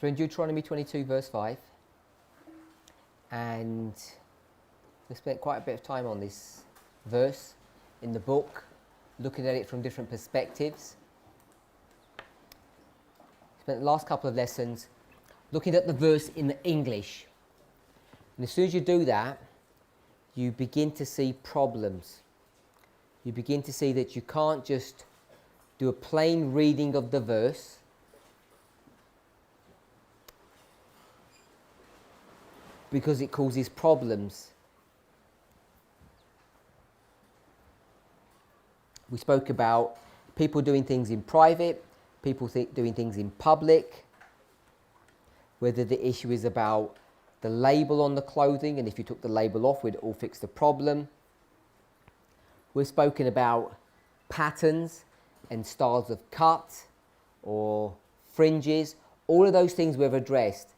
So we're in Deuteronomy 22 verse 5, and we spent quite a bit of time on this verse in the book, looking at it from different perspectives. Spent the last couple of lessons looking at the verse in the English. And as soon as you do that, you begin to see problems. You begin to see that you can't just do a plain reading of the verse, because it causes problems. We spoke about people doing things in private, people doing things in public, whether the issue is about the label on the clothing, and if you took the label off, we'd all fix the problem. We've spoken about patterns and styles of cut or fringes. All of those things we've addressed.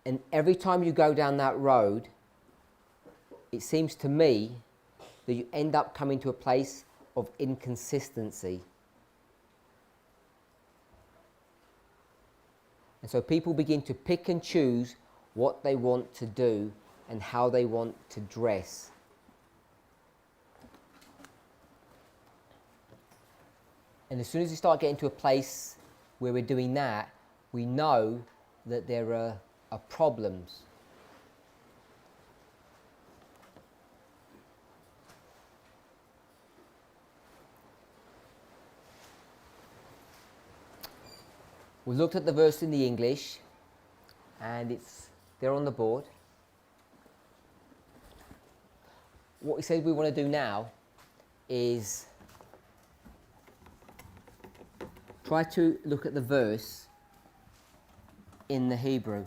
And every time you go down that road, it seems to me that you end up coming to a place of inconsistency. And so people begin to pick and choose what they want to do and how they want to dress. And as soon as you start getting to a place where we're doing that, we know that there are problems. We looked at the verse in the English, and it's there on the board. What we said we want to do now is try to look at the verse in the Hebrew.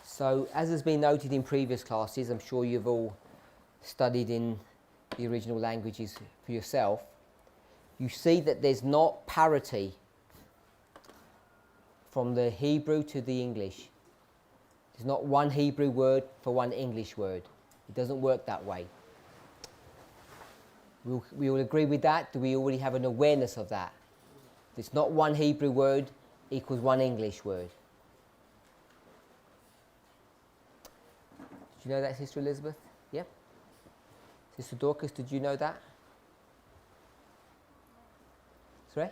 So, as has been noted in previous classes, I'm sure you've all studied in the original languages for yourself, you see that there's not parity from the Hebrew to the English. There's not one Hebrew word for one English word. It doesn't work that way. We all agree with that? Do we already have an awareness of that? It's not one Hebrew word equals one English word. Did you know that, Sister Elizabeth? Yeah? Sister Dorcas, did you know that? Sorry?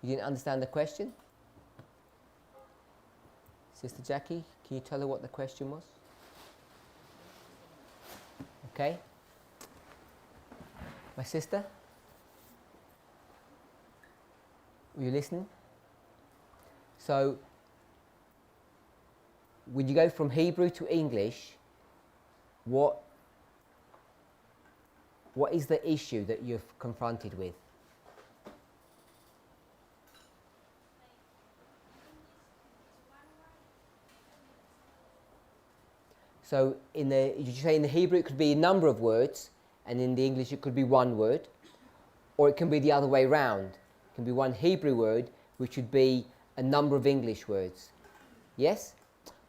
You didn't understand the question? Sister Jackie, can you tell her what the question was? Okay. My sister? Were you listening? So, when you go from Hebrew to English, what is the issue that you're confronted with? So, you say in the Hebrew it could be a number of words, and in the English it could be one word, or it can be the other way round. It can be one Hebrew word, which would be a number of English words. Yes?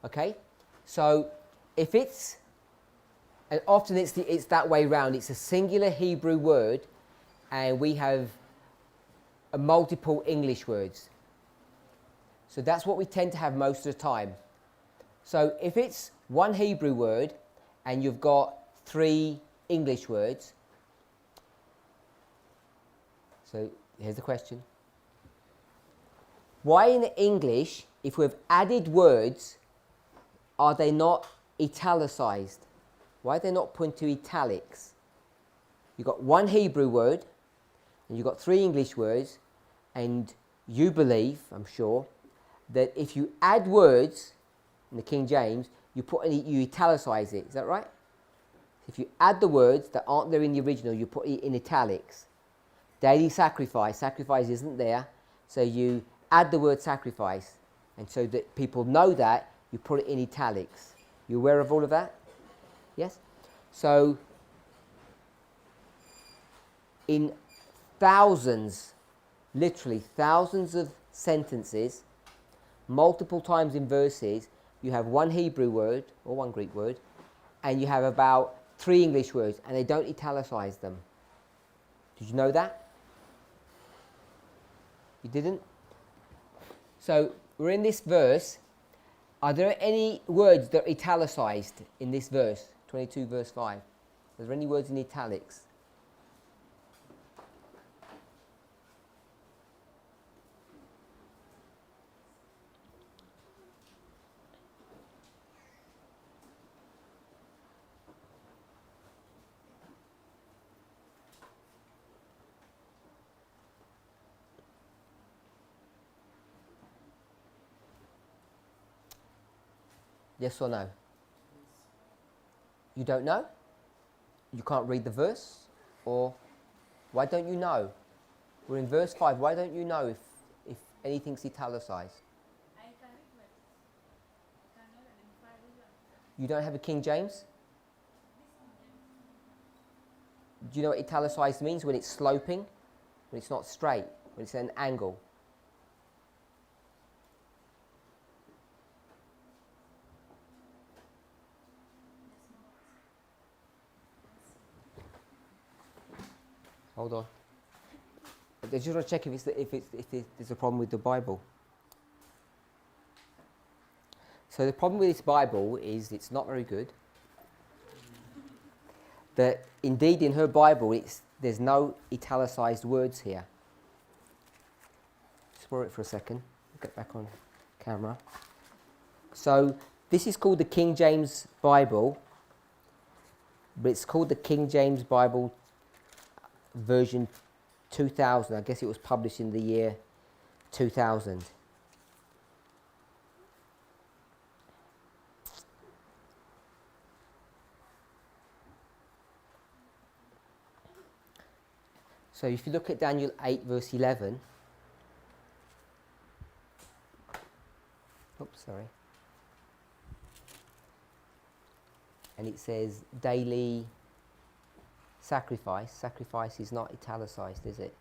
Okay? So, if it's, and often it's that way round, it's a singular Hebrew word, and we have a multiple English words. So that's what we tend to have most of the time. So if it's one Hebrew word and you've got 3 English words, so here's the question. Why in English, if we've added words, are they not italicized? Why are they not put into italics? You've got one Hebrew word and you've got 3 English words, and you believe, I'm sure, that if you add words in the King James, you italicize it. Is that right? If you add the words that aren't there in the original, you put it in italics. Daily sacrifice isn't there, so you add the word sacrifice, and so that people know that, you put it in italics. You aware of all of that? Yes? So, in thousands, literally thousands of sentences, multiple times in verses, you have one Hebrew word or one Greek word, and you have about 3 English words, and they don't italicize them. Did you know that? You didn't? So we're in this verse. Are there any words that are italicized in this verse, 22 verse 5? Are there any words in italics? Yes or no? You don't know? You can't read the verse? Or why don't you know? We're in verse 5. Why don't you know if anything's italicized? You don't have a King James? Do you know what italicized means? When it's sloping, when it's not straight, when it's at an angle. Hold on. I just want to check if there's a problem with the Bible. So the problem with this Bible is it's not very good. That indeed in her Bible there's no italicized words here. Explore it for a second. Get back on camera. So this is called the King James Bible, but it's called the King James Bible version 2000. I guess it was published in the year 2000. So if you look at Daniel 8 verse 11, oops, sorry, and it says daily sacrifice. Sacrifice is not italicized, is it?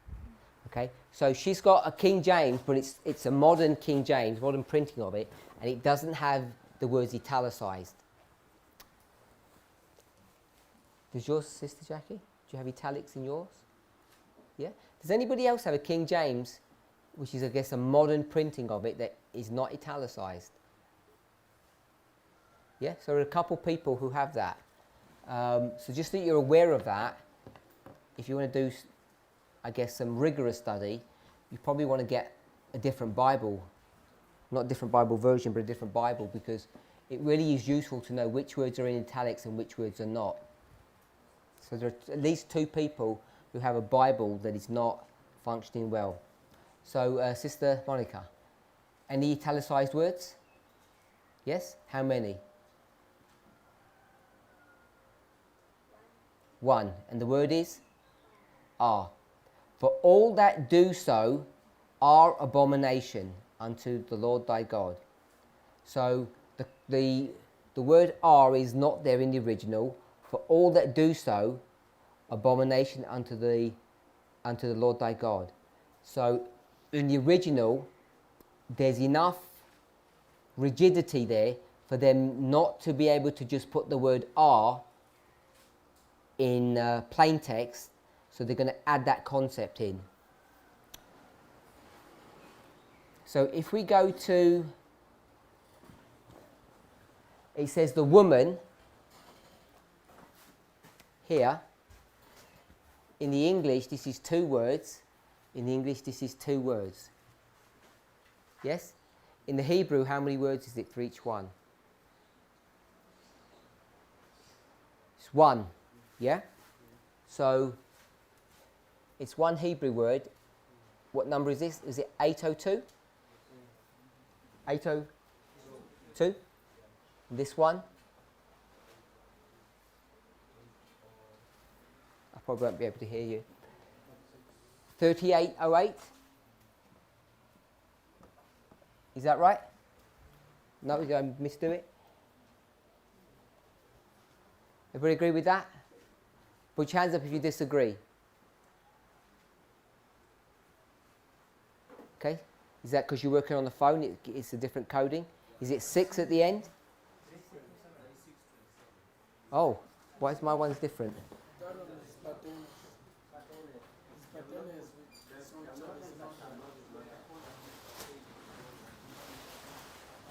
Okay, so she's got a King James, but it's a modern King James, modern printing of it, and it doesn't have the words italicized. Does yours, Sister Jackie? Do you have italics in yours? Yeah? Does anybody else have a King James, which is, I guess, a modern printing of it that is not italicized? Yeah? So there are a couple people who have that. So just that you're aware of that, if you want to do, I guess, some rigorous study, you probably want to get a different Bible. Not a different Bible version, but a different Bible, because it really is useful to know which words are in italics and which words are not. So there are at least 2 people who have a Bible that is not functioning well. So, Sister Monica, any italicized words? Yes? How many? 1. And the word is? Are. For all that do so are abomination unto the Lord thy God. So, the word are is not there in the original. For all that do so, abomination unto the Lord thy God. So in the original, there's enough rigidity there for them not to be able to just put the word are in plain text, so they're going to add that concept in. So if we go to, it says the woman here. In the English, this is 2 words. In the English, this is 2 words. Yes? In the Hebrew, how many words is it for each one? It's 1. Yeah? So, it's 1 Hebrew word. What number is this? Is it 802? 802? This one? Probably won't be able to hear you. 3808? Is that right? No, did I misdo it? Everybody agree with that? Put your hands up if you disagree. Okay? Is that because you're working on the phone? It's a different coding. Is it 6 at the end? Oh, why is my one's different?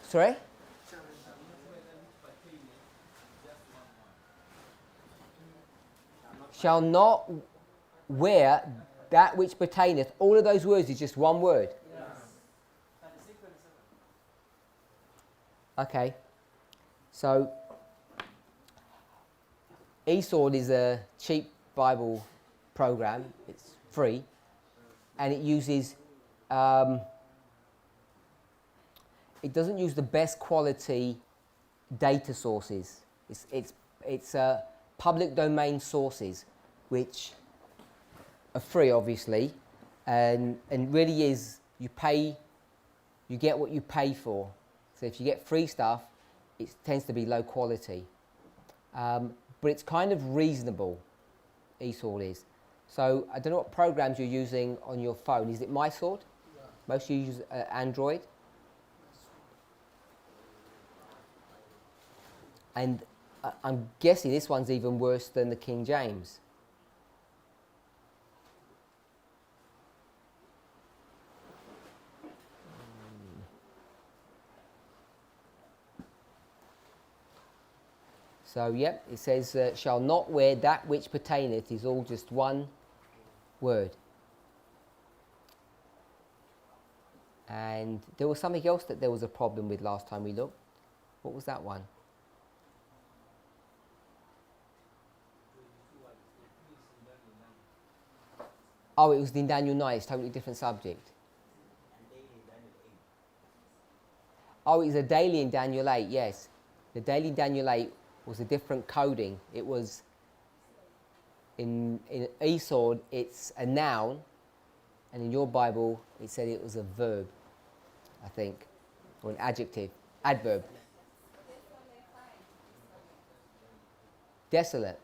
Sorry? Shall not wear that which pertaineth. All of those words is just one word. Okay. So, eSword is a cheap Bible program. It's free. And it uses, it doesn't use the best quality data sources. It's public domain sources, which are free, obviously, and really is you get what you pay for. So if you get free stuff, it tends to be low quality, but it's kind of reasonable. eSword is. So I don't know what programs you're using on your phone. Is it MySword? Yeah. Most of you use Android. And I'm guessing this one's even worse than the King James. So, yep, it says, shall not wear that which pertaineth is all just one word. And there was something else that there was a problem with last time we looked. What was that one? Oh, it was in Daniel 9, it's a totally different subject. Oh, it was a daily in Daniel 8, yes. The daily in Daniel 8 was a different coding. It was, in eSword, it's a noun, and in your Bible, it said it was a verb, I think, or an adjective, adverb. Desolate.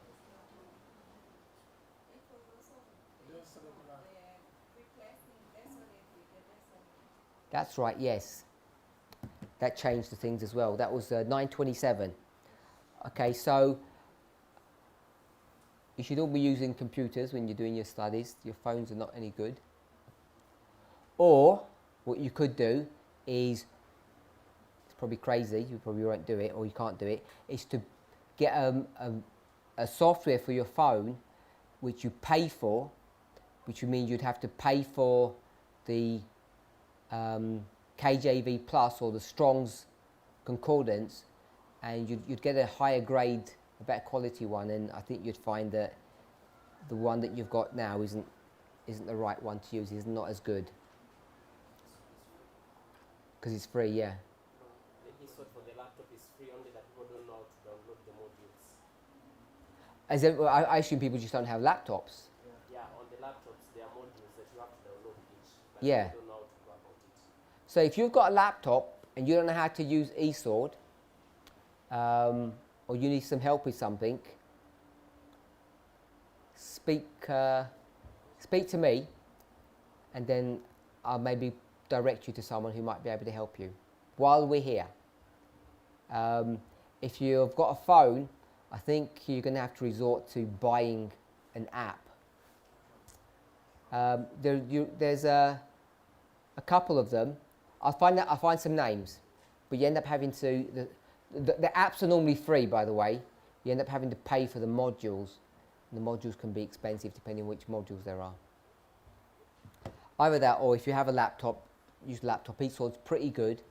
That's right, yes. That changed the things as well. That was 927. Okay, so you should all be using computers when you're doing your studies. Your phones are not any good. Or what you could do is, it's probably crazy, you probably won't do it or you can't do it, is to get a software for your phone which you pay for, which would mean you'd have to pay for the KJV Plus or the Strong's Concordance, and you'd get a higher grade, a better quality one, and I think you'd find that the one that you've got now isn't the right one to use, is not as good. Because it's free, yeah. The eSword for the laptop is free, only that people don't know how to download the modules. As in, I assume people just don't have laptops. Yeah, on the laptops there are modules that you have to download each, but Yeah. you don't know how to go about it. So if you've got a laptop and you don't know how to use eSword, or you need some help with something, speak to me, and then I'll maybe direct you to someone who might be able to help you while we're here. If you've got a phone, I think you're going to have to resort to buying an app. There's a couple of them. I'll find some names, but you end up having to. The apps are normally free, by the way. You end up having to pay for the modules. And the modules can be expensive depending on which modules there are. Either that, or if you have a laptop, use a laptop. eSword's pretty good.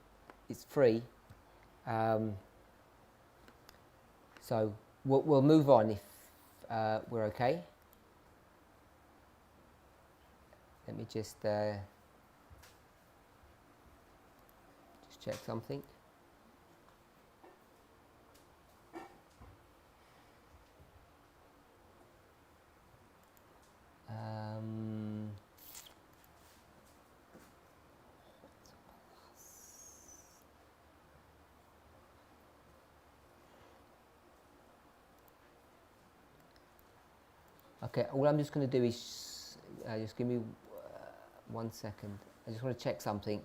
It's free. So we'll move on if we're okay. Let me just check something. Okay, all I'm just going to do is just give me 1 second. I just want to check something.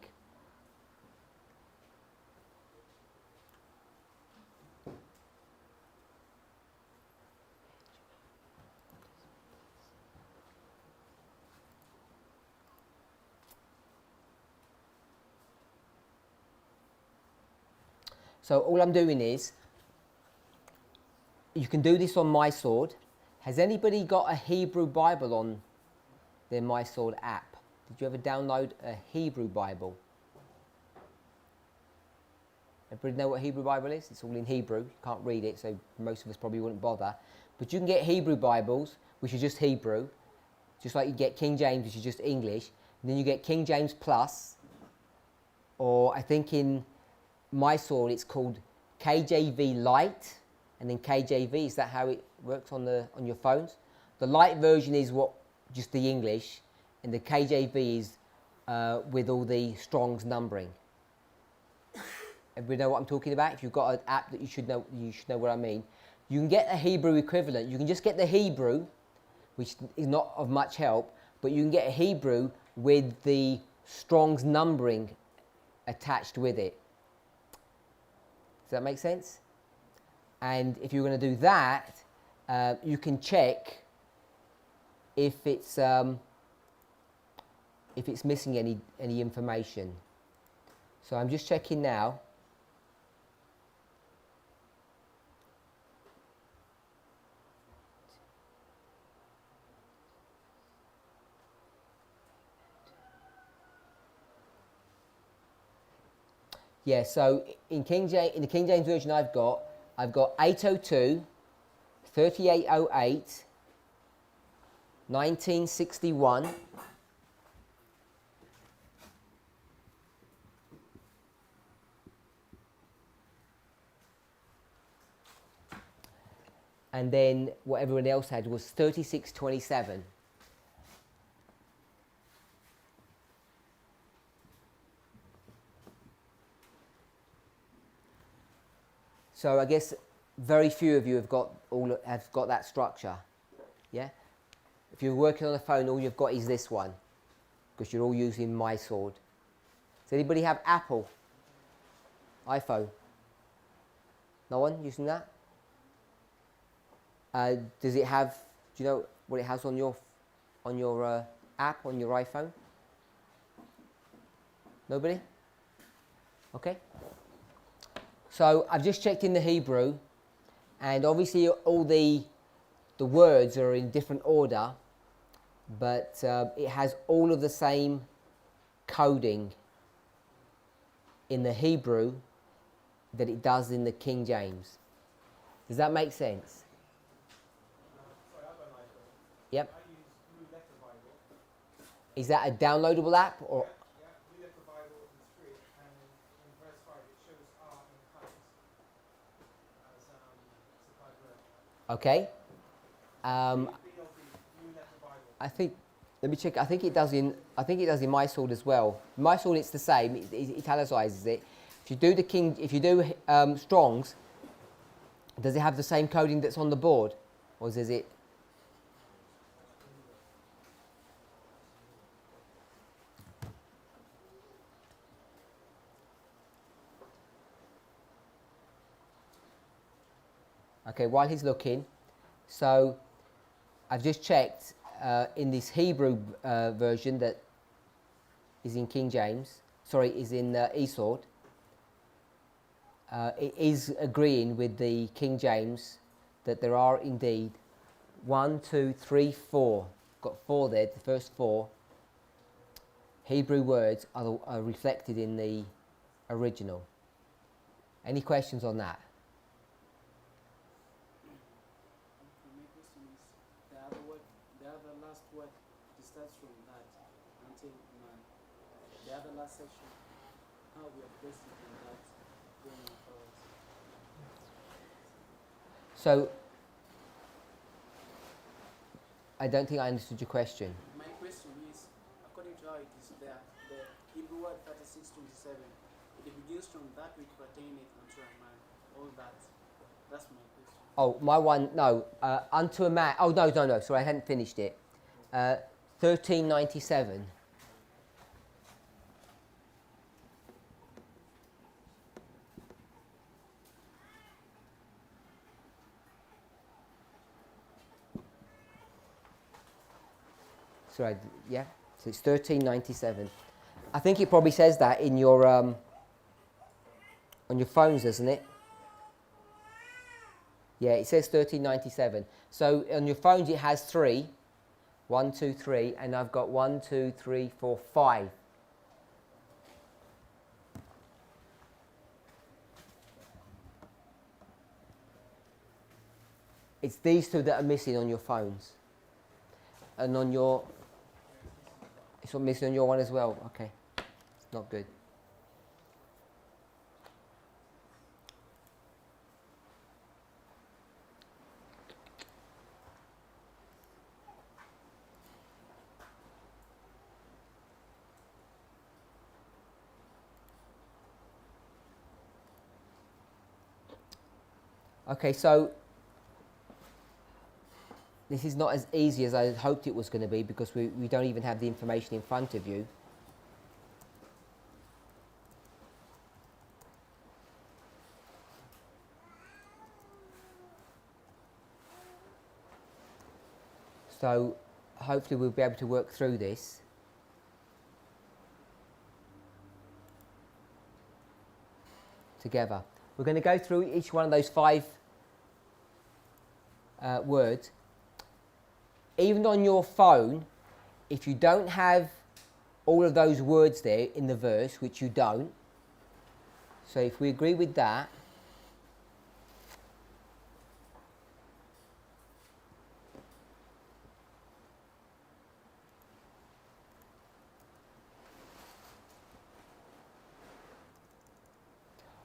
So all I'm doing is, you can do this on My Sword. Has anybody got a Hebrew Bible on their My Sword app? Did you ever download a Hebrew Bible? Everybody know what a Hebrew Bible is? It's all in Hebrew. You can't read it, so most of us probably wouldn't bother. But you can get Hebrew Bibles, which are just Hebrew, just like you get King James, which is just English. And then you get King James Plus, or I think in My Sword it's called KJV Lite, and then KJV. Is that how it works on your phones? The Lite version is just the English, and the KJV is with all the Strong's numbering. Everybody know what I'm talking about? If you've got an app that you should know what I mean. You can get a Hebrew equivalent. You can just get the Hebrew, which is not of much help, but you can get a Hebrew with the Strong's numbering attached with it. Does that make sense? And if you're going to do that, you can check if it's missing any information. So I'm just checking now. Yeah, so in the King James version I've got 802, 3808, 1961, and then what everyone else had was 3627. So I guess very few of you have got that structure, yeah. If you're working on a phone, all you've got is this one, because you're all using My Sword. Does anybody have Apple iPhone? No one using that? Does it have? Do you know what it has on your app on your iPhone? Nobody? Okay. So I've just checked in the Hebrew, and obviously all the words are in different order, but it has all of the same coding in the Hebrew that it does in the King James. Does that make sense? Sorry, I have an iPhone. Yep. I use Blue Letter Bible. Is that a downloadable app or? Yeah, Blue Letter Bible is free, and in verse 5 it shows R in caps as supplied word. Okay. Blue Letter Bible. I think. Let me check. I think it does in My Sword as well. My Sword, it's the same. It italicizes it. If you do Strong's, does it have the same coding that's on the board, or does it? Okay. While he's looking, so I've just checked in this Hebrew version that is in King James. Sorry, is in eSword. It is agreeing with the King James that there are indeed 1, 2, 3, 4. Got 4 there. The first 4 Hebrew words are reflected in the original. Any questions on that? My question is the other last word starts from that until man. The other last section, how we are placed in that going forward. So, I don't think I understood your question. My question is, according to how it is there, the Hebrew word 3627, it begins from that which pertaineth unto a man. All that. That's my question. Oh, my one, no. Unto a man. Oh, no. Sorry, I hadn't finished it. 1397. Sorry, yeah. So it's 1397. I think it probably says that in your On your phones, doesn't it? Yeah, it says 1397. So on your phones it has 3. 1, 2, 3, and I've got 1, 2, 3, 4, 5. It's these two that are missing on your phones. And on your... It's not missing on your one as well. Okay. It's not good. Okay, so this is not as easy as I had hoped it was going to be because we don't even have the information in front of you. So hopefully we'll be able to work through this. Together. We're going to go through each one of those 5 words. Even on your phone, if you don't have all of those words there in the verse, which you don't, so if we agree with that,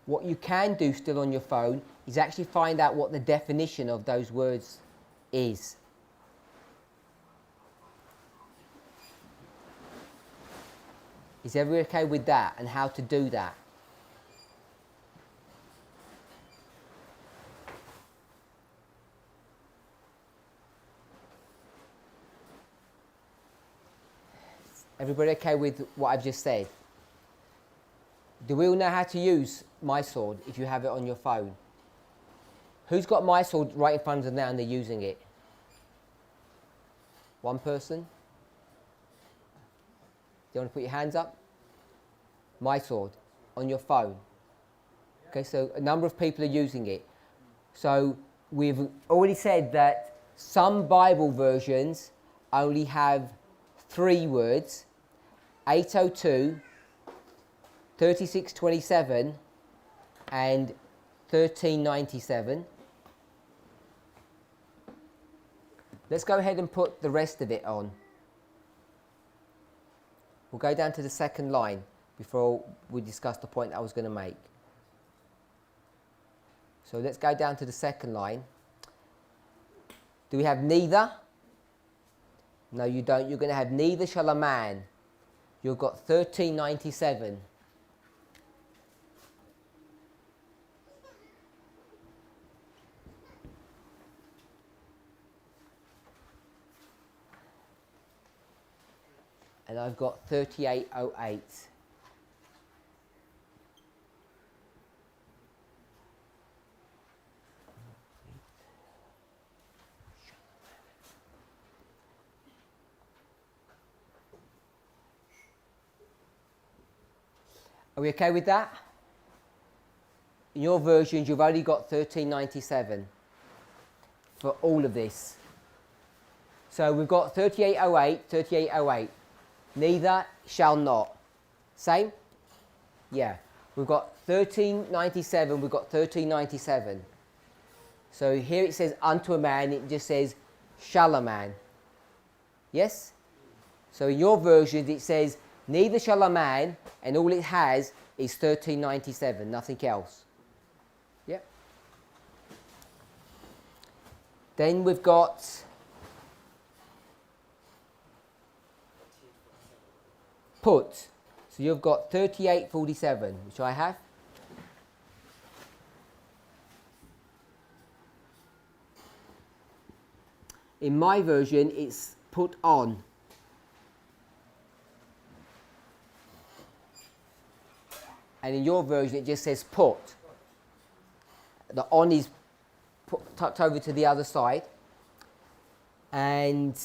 what you can do still on your phone is actually find out what the definition of those words is. Is everyone okay with that and how to do that? Everybody okay with what I've just said? Do we all know how to use My Sword if you have it on your phone? Who's got My Sword right in front of them now and they're using it? One person? Do you want to put your hands up? My Sword on your phone. Okay, so a number of people are using it. So we've already said that some Bible versions only have 3 words, 802, 3627 and 1397. Let's go ahead and put the rest of it on. We'll go down to the second line before we discuss the point I was going to make. So let's go down to the second line. Do we have neither? No, you don't. You're going to have neither shall a man. You've got 1397. And I've got 3808. Are we okay with that? In your versions, you've only got 1397 for all of this. So we've got 3808, 3808. Neither shall not. Same? Yeah. We've got 1397, we've got 1397. So here it says unto a man, it just says shall a man. Yes? So in your versions it says neither shall a man, and all it has is 1397, nothing else. Yep. Then we've got put. So you've got 3847, which I have. In my version, it's put on. And in your version, it just says put. The on is tucked over to the other side. And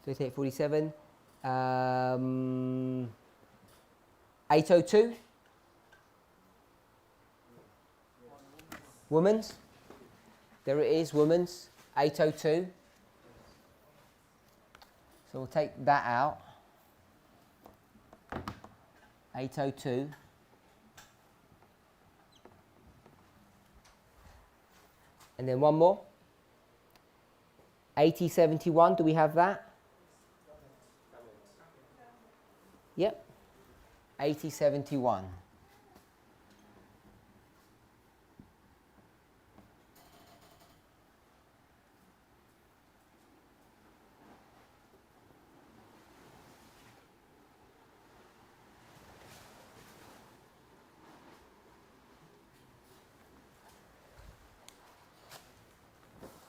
3847. 802? Woman's? There it is, woman's. 802. So we'll take that out. 802. And then one more. 8071, do we have that? Yep. 8071.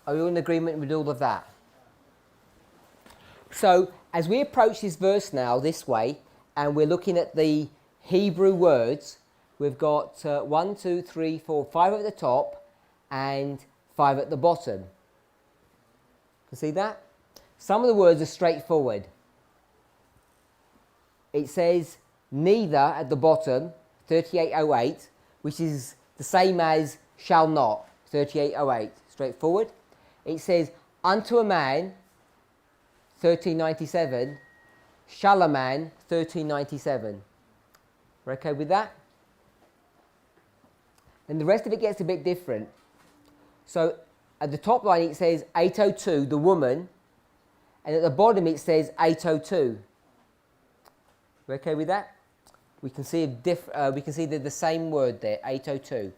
Are you in agreement with all of that? So, as we approach this verse now this way, and we're looking at the Hebrew words, we've got 1, 2, 3, 4, 5 at the top and 5 at the bottom. You see that? Some of the words are straightforward. It says neither at the bottom, 3808, which is the same as shall not, 3808. Straightforward. It says unto a man, 1397, shall a man, 1397. We're okay with that? And the rest of it gets a bit different. So at the top line it says 802, the woman, and at the bottom it says 802. We're okay with that? We can see they're the same word there, 802.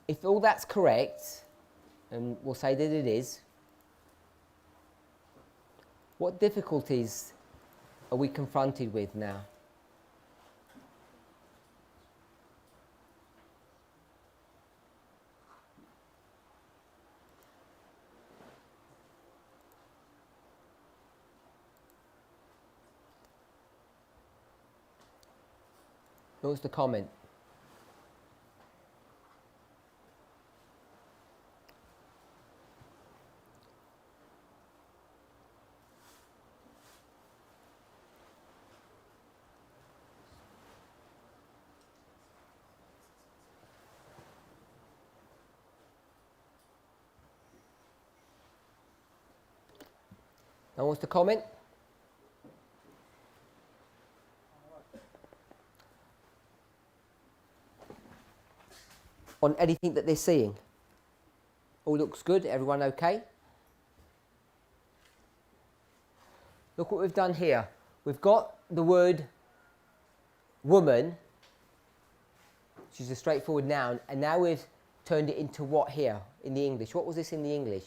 If all that's correct, and we'll say that it is, what difficulties are we confronted with now? What was the comment? No one wants to comment? On anything that they're seeing? All looks good? Everyone okay? Look what we've done here. We've got the word woman, which is a straightforward noun, and now we've turned it into what here in the English? What was this in the English?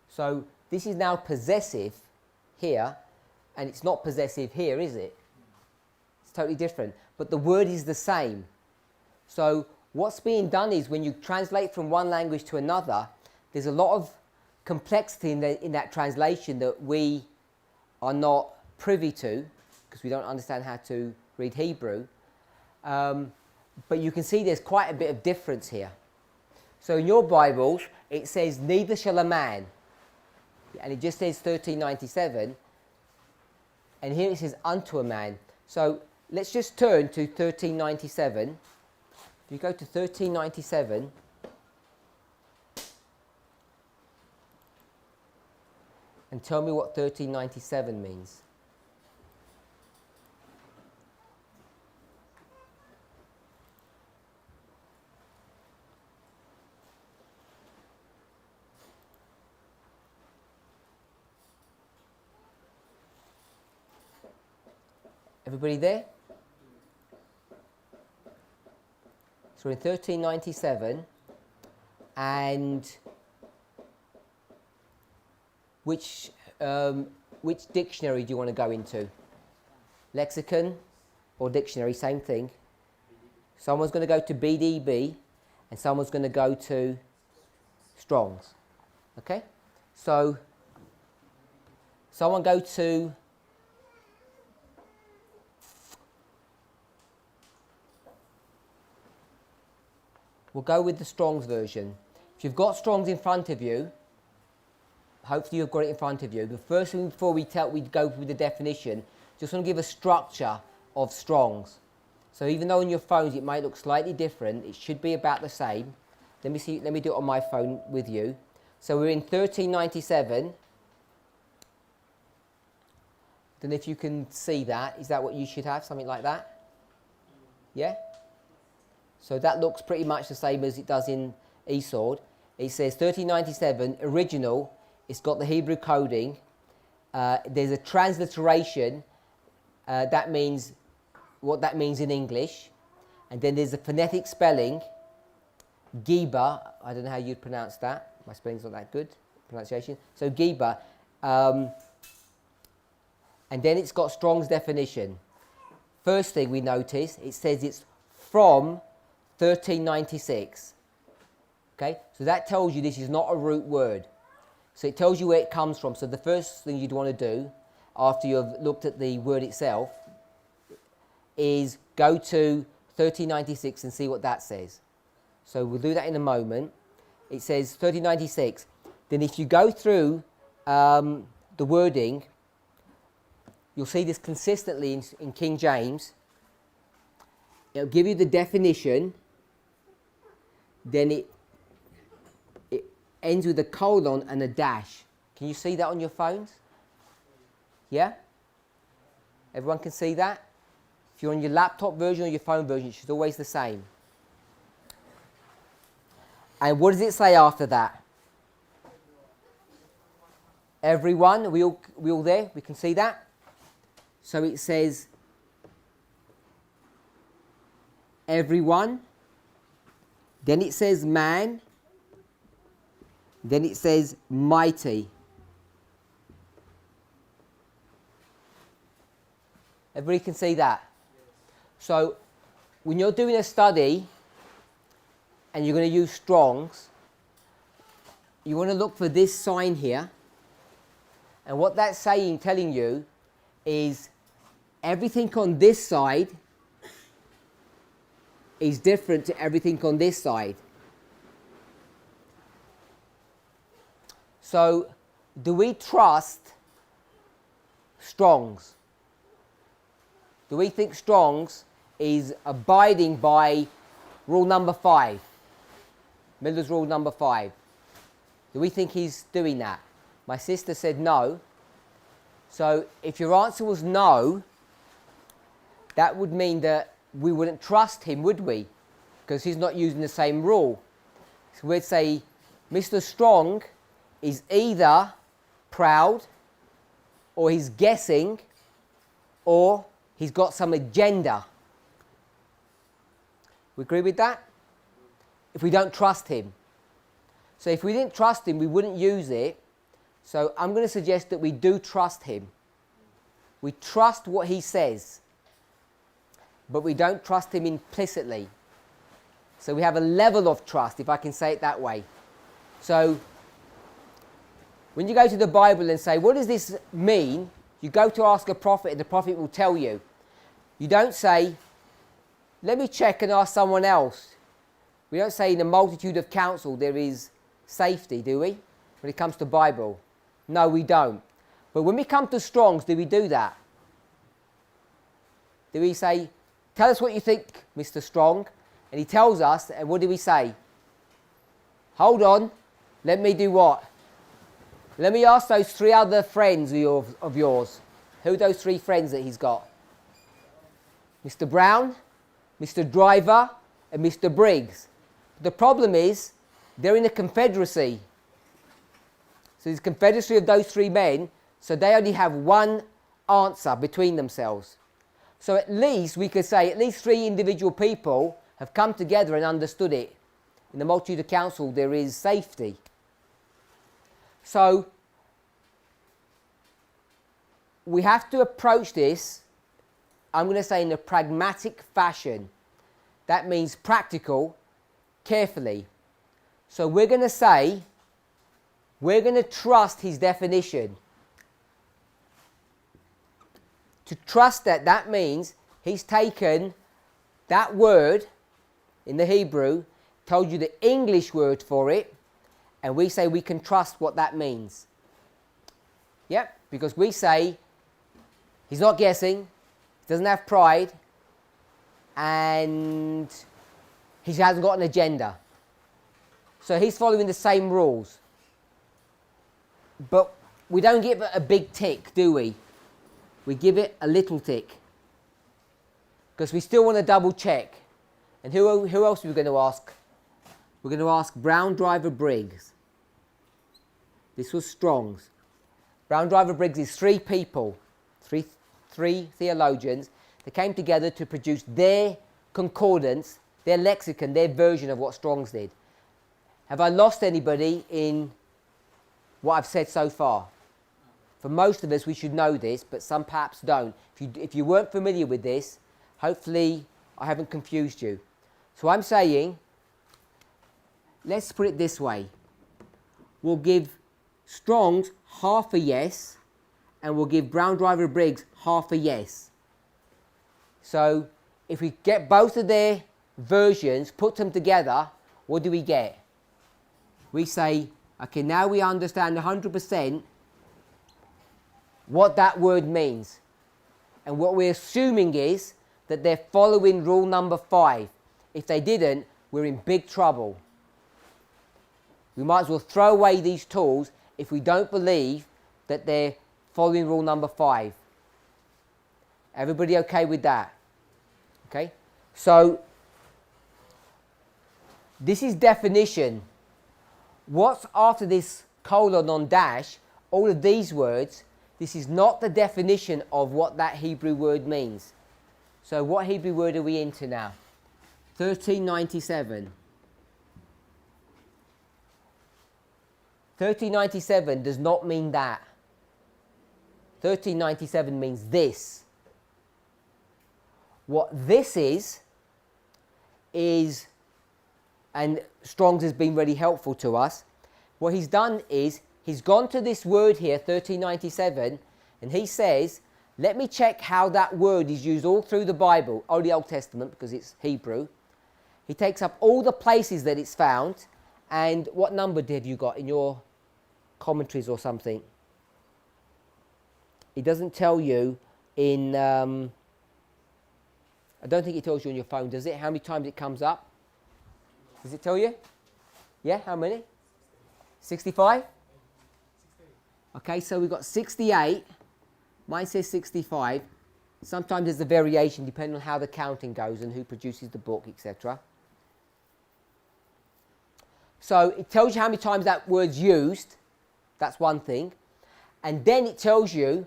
So this is now possessive here, and it's not possessive here, is it? It's totally different. But the word is the same. So what's being done is when you translate from one language to another, there's a lot of complexity in that translation that we are not privy to, because we don't understand how to read Hebrew. But you can see there's quite a bit of difference here. So in your Bibles, it says, neither shall a man. And it just says 1397. And here it says, unto a man. So let's just turn to 1397. If you go to 1397, and tell me what 1397 means. Everybody there? So in 1397, and which dictionary do you want to go into? Lexicon or dictionary, same thing. Someone's going to go to BDB and someone's going to go to Strong's. Okay? So someone go to We'll go with the Strong's version. If you've got Strong's in front of you, hopefully you've got it in front of you. The first thing before we go with the definition, just want to give a structure of Strong's. So even though on your phones it might look slightly different, it should be about the same. Let me do it on my phone with you. So we're in 1397. Then if you can see that, is that what you should have? Something like that? Yeah? So that looks pretty much the same as it does in eSword. It says 1397, original. It's got the Hebrew coding. There's a transliteration. That means what that means in English. And then there's a phonetic spelling. Giba, I don't know how you'd pronounce that. My spelling's not that good, pronunciation. So Giba. And then it's got Strong's definition. First thing we notice, it says it's from 1396. Okay, so that tells you this is not a root word. So it tells you where it comes from. So the first thing you'd want to do after you've looked at the word itself is go to 1396 and see what that says. So we'll do that in a moment. It says 1396. Then if you go through the wording, you'll see this consistently in King James. It'll give you the definition. Then it ends with a colon and a dash. Can you see that on your phones? Yeah? Everyone can see that? If you're on your laptop version or your phone version, it's always the same. And what does it say after that? Everyone, are we all there? We can see that? So it says everyone. Then it says man. Then it says mighty. Everybody can see that? So when you're doing a study and you're going to use Strong's, you want to look for this sign here. And what that's telling you is everything on this side is different to everything on this side. So, do we trust Strong's? Do we think Strong's is abiding by rule number 5? Miller's rule number 5. Do we think he's doing that? My sister said no. So, if your answer was no, that would mean that we wouldn't trust him, would we? Because he's not using the same rule. So we'd say Mr. Strong is either proud, or he's guessing, or he's got some agenda. We agree with that? If we don't trust him. So if we didn't trust him, we wouldn't use it. So I'm going to suggest that we do trust him. We trust what he says, but we don't trust him implicitly. So we have a level of trust, if I can say it that way. So when you go to the Bible and say, what does this mean? You go to ask a prophet and the prophet will tell you. You don't say, let me check and ask someone else. We don't say in a multitude of counsel there is safety, do we? When it comes to Bible. No, we don't. But when we come to Strong's, do we do that? Do we say, tell us what you think, Mr. Strong? And he tells us, and what do we say? Hold on, let me do what? Let me ask those 3 other friends of yours. Who are those 3 friends that he's got? Mr. Brown, Mr. Driver, and Mr. Briggs. The problem is, they're in a confederacy. So there's a confederacy of those 3 men, so they only have one answer between themselves. So at least we could say at least 3 individual people have come together and understood it. In the multitude of counsel there is safety. So we have to approach this, I'm going to say, in a pragmatic fashion. That means practical, carefully. So we're going to say, we're going to trust his definition. To trust that means he's taken that word in the Hebrew, told you the English word for it, and we say we can trust what that means. Yep, because we say he's not guessing, he doesn't have pride, and he hasn't got an agenda. So he's following the same rules. But we don't give it a big tick, do we? We give it a little tick. Because we still want to double check. And who else are we going to ask? We're going to ask Brown Driver Briggs. This was Strong's. Brown Driver Briggs is three people, three theologians that came together to produce their concordance, their lexicon, their version of what Strong's did. Have I lost anybody in what I've said so far? For most of us, we should know this, but some perhaps don't. If you weren't familiar with this, hopefully I haven't confused you. So I'm saying, let's put it this way. We'll give Strong's half a yes, and we'll give Brown Driver Briggs half a yes. So if we get both of their versions, put them together, what do we get? We say, okay, now we understand 100% what that word means. And what we're assuming is that they're following rule number 5. If they didn't, we're in big trouble. We might as well throw away these tools if we don't believe that they're following rule number 5. Everybody okay with that? Okay? So, this is definition. What's after this colon on dash, all of these words, this is not the definition of what that Hebrew word means. So what Hebrew word are we into now? 1397. 1397 does not mean that. 1397 means this. What this is, and Strong's has been really helpful to us, what he's done is, he's gone to this word here, 1397, and he says, let me check how that word is used all through the Bible, or the Old Testament, because it's Hebrew. He takes up all the places that it's found, and what number have you got in your commentaries or something? It doesn't tell you in, I don't think it tells you on your phone, does it? How many times it comes up? Does it tell you? Yeah, how many? 65? Okay, so we've got 68. Mine says 65. Sometimes there's a variation depending on how the counting goes and who produces the book, etc. So it tells you how many times that word's used. That's one thing. And then it tells you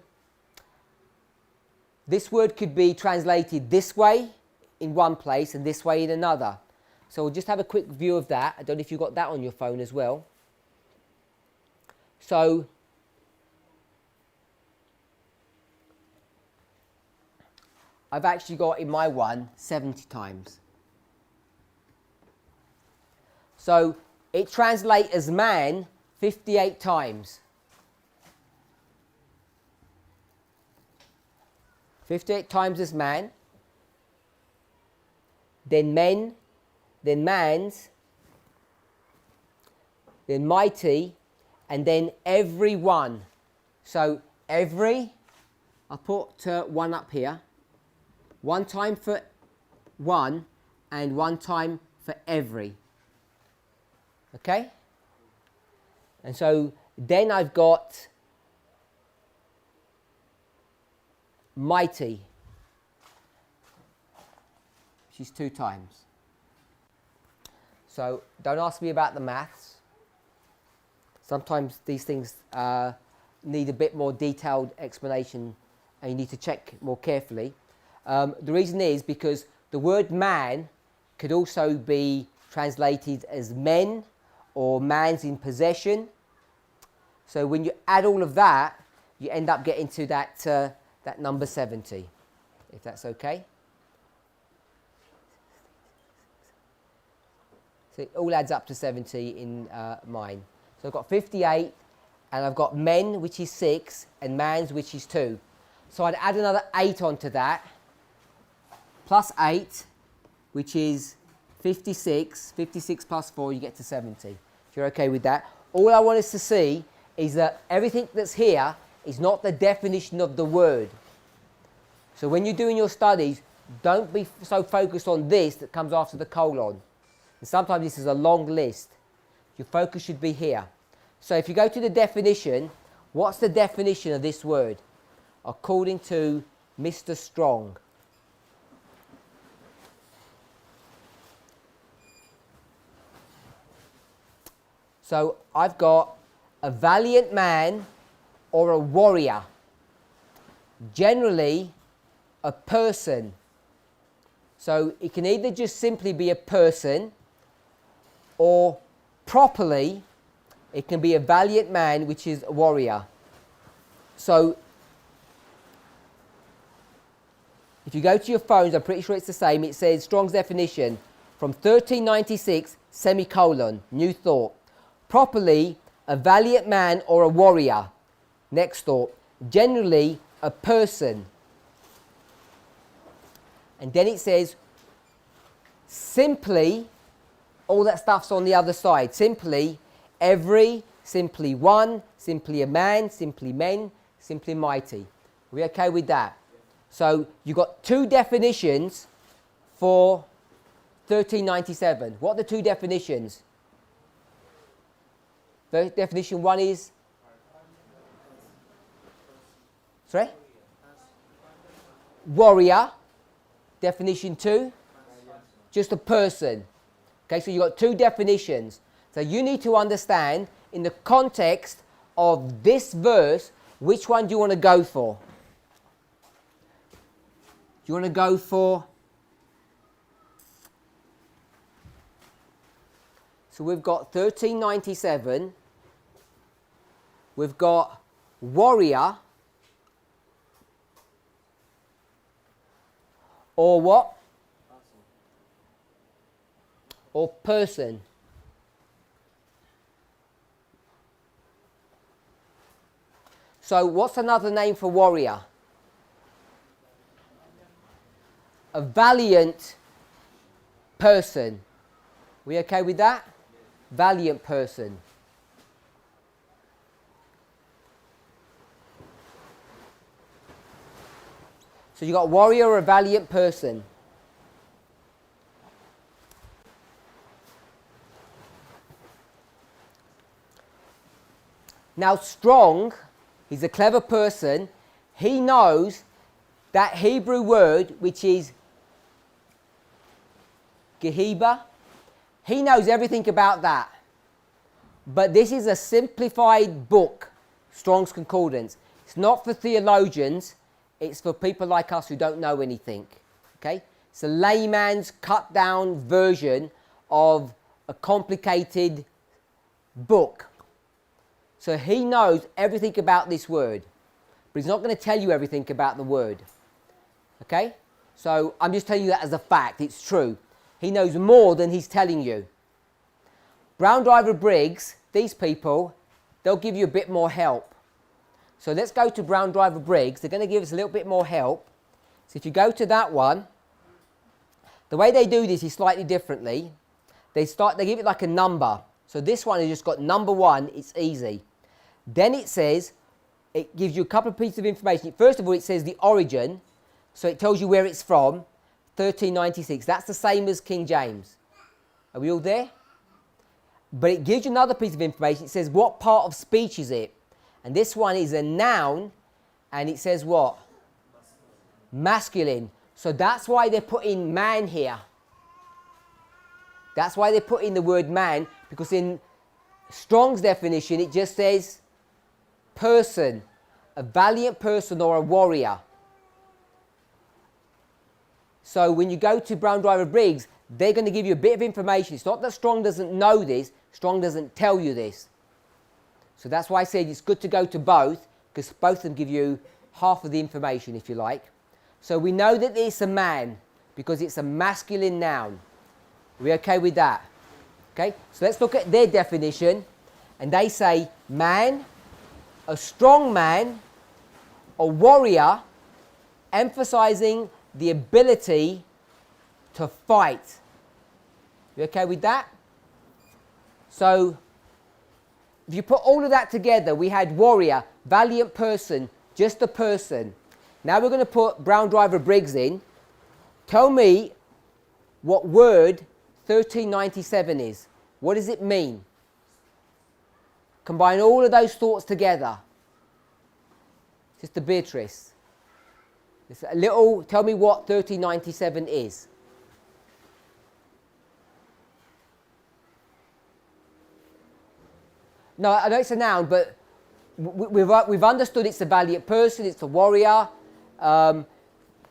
this word could be translated this way in one place and this way in another. So we'll just have a quick view of that. I don't know if you've got that on your phone as well. So I've actually got in my one 70 times. So it translates as man 58 times. 58 times as man, then men, then man's, then mighty, and then everyone. So every, I'll put one up here. One time for one and one time for every. Okay? And so then I've got mighty, which is 2 times. So don't ask me about the maths. Sometimes these things need a bit more detailed explanation and you need to check more carefully. The reason is because the word man could also be translated as men or man's in possession. So when you add all of that, you end up getting to that number 70, if that's okay. So it all adds up to 70 in mine. So I've got 58, and I've got men, which is 6, and man's, which is 2. So I'd add another 8 onto that, plus 8, which is 56. 56 plus 4, you get to 70. If you're okay with that. All I want us to see is that everything that's here is not the definition of the word. So when you're doing your studies, don't be so focused on this that comes after the colon. And sometimes this is a long list. Your focus should be here. So if you go to the definition, what's the definition of this word? According to Mr. Strong. So I've got a valiant man or a warrior. Generally, a person. So it can either just simply be a person, or properly it can be a valiant man, which is a warrior. So if you go to your phones, I'm pretty sure it's the same. It says Strong's definition from 1396 semicolon, new thought. Properly a valiant man or a warrior. Next thought. Generally a person. And then it says simply, all that stuff's on the other side. Simply every, simply one, simply a man, simply men, simply mighty. Are we okay with that? So you've got two definitions for 1397. What are the two definitions? The definition one is? Sorry? Warrior. Definition two? Just a person. Okay, so you've got two definitions. So you need to understand, in the context of this verse, which one do you want to go for? Do you want to go for? So we've got 1397. We've got warrior. Or what? Or person. So what's another name for warrior? A valiant person. We okay with that? Valiant person. So you got warrior or a valiant person. Now Strong, he's a clever person. He knows that Hebrew word which is Gehiba. He knows everything about that. But this is a simplified book, Strong's Concordance. It's not for theologians. It's for people like us who don't know anything. Okay? It's a layman's cut down version of a complicated book. So he knows everything about this word. But he's not going to tell you everything about the word. Okay? So I'm just telling you that as a fact. It's true. He knows more than he's telling you. Brown Driver Briggs, these people, they'll give you a bit more help. So let's go to Brown Driver Briggs. They're going to give us a little bit more help. So if you go to that one, the way they do this is slightly differently. They give it like a number. So this one has just got number 1. It's easy. Then it says, it gives you a couple of pieces of information. First of all, it says the origin. So it tells you where it's from. 1396. That's the same as King James. Are we all there? But it gives you another piece of information. It says what part of speech is it? And this one is a noun, and it says what? Masculine. So that's why they put in man here. That's why they put in the word man, because in Strong's definition it just says person, a valiant person or a warrior. So when you go to Brown Driver Briggs, they're going to give you a bit of information. It's not that Strong doesn't know this, Strong doesn't tell you this. So that's why I said it's good to go to both, because both of them give you half of the information, if you like. So we know that it's a man, because it's a masculine noun. Are we okay with that? Okay, so let's look at their definition. And they say man, a strong man, a warrior, emphasizing the ability to fight. You okay with that? So, if you put all of that together, we had warrior, valiant person, just a person. Now we're going to put Brown Driver Briggs in. Tell me what word 1397 is. What does it mean? Combine all of those thoughts together. Sister Beatrice. It's a little, tell me what 1397 is. No, I know it's a noun, but we've understood it's a valiant person, it's a warrior.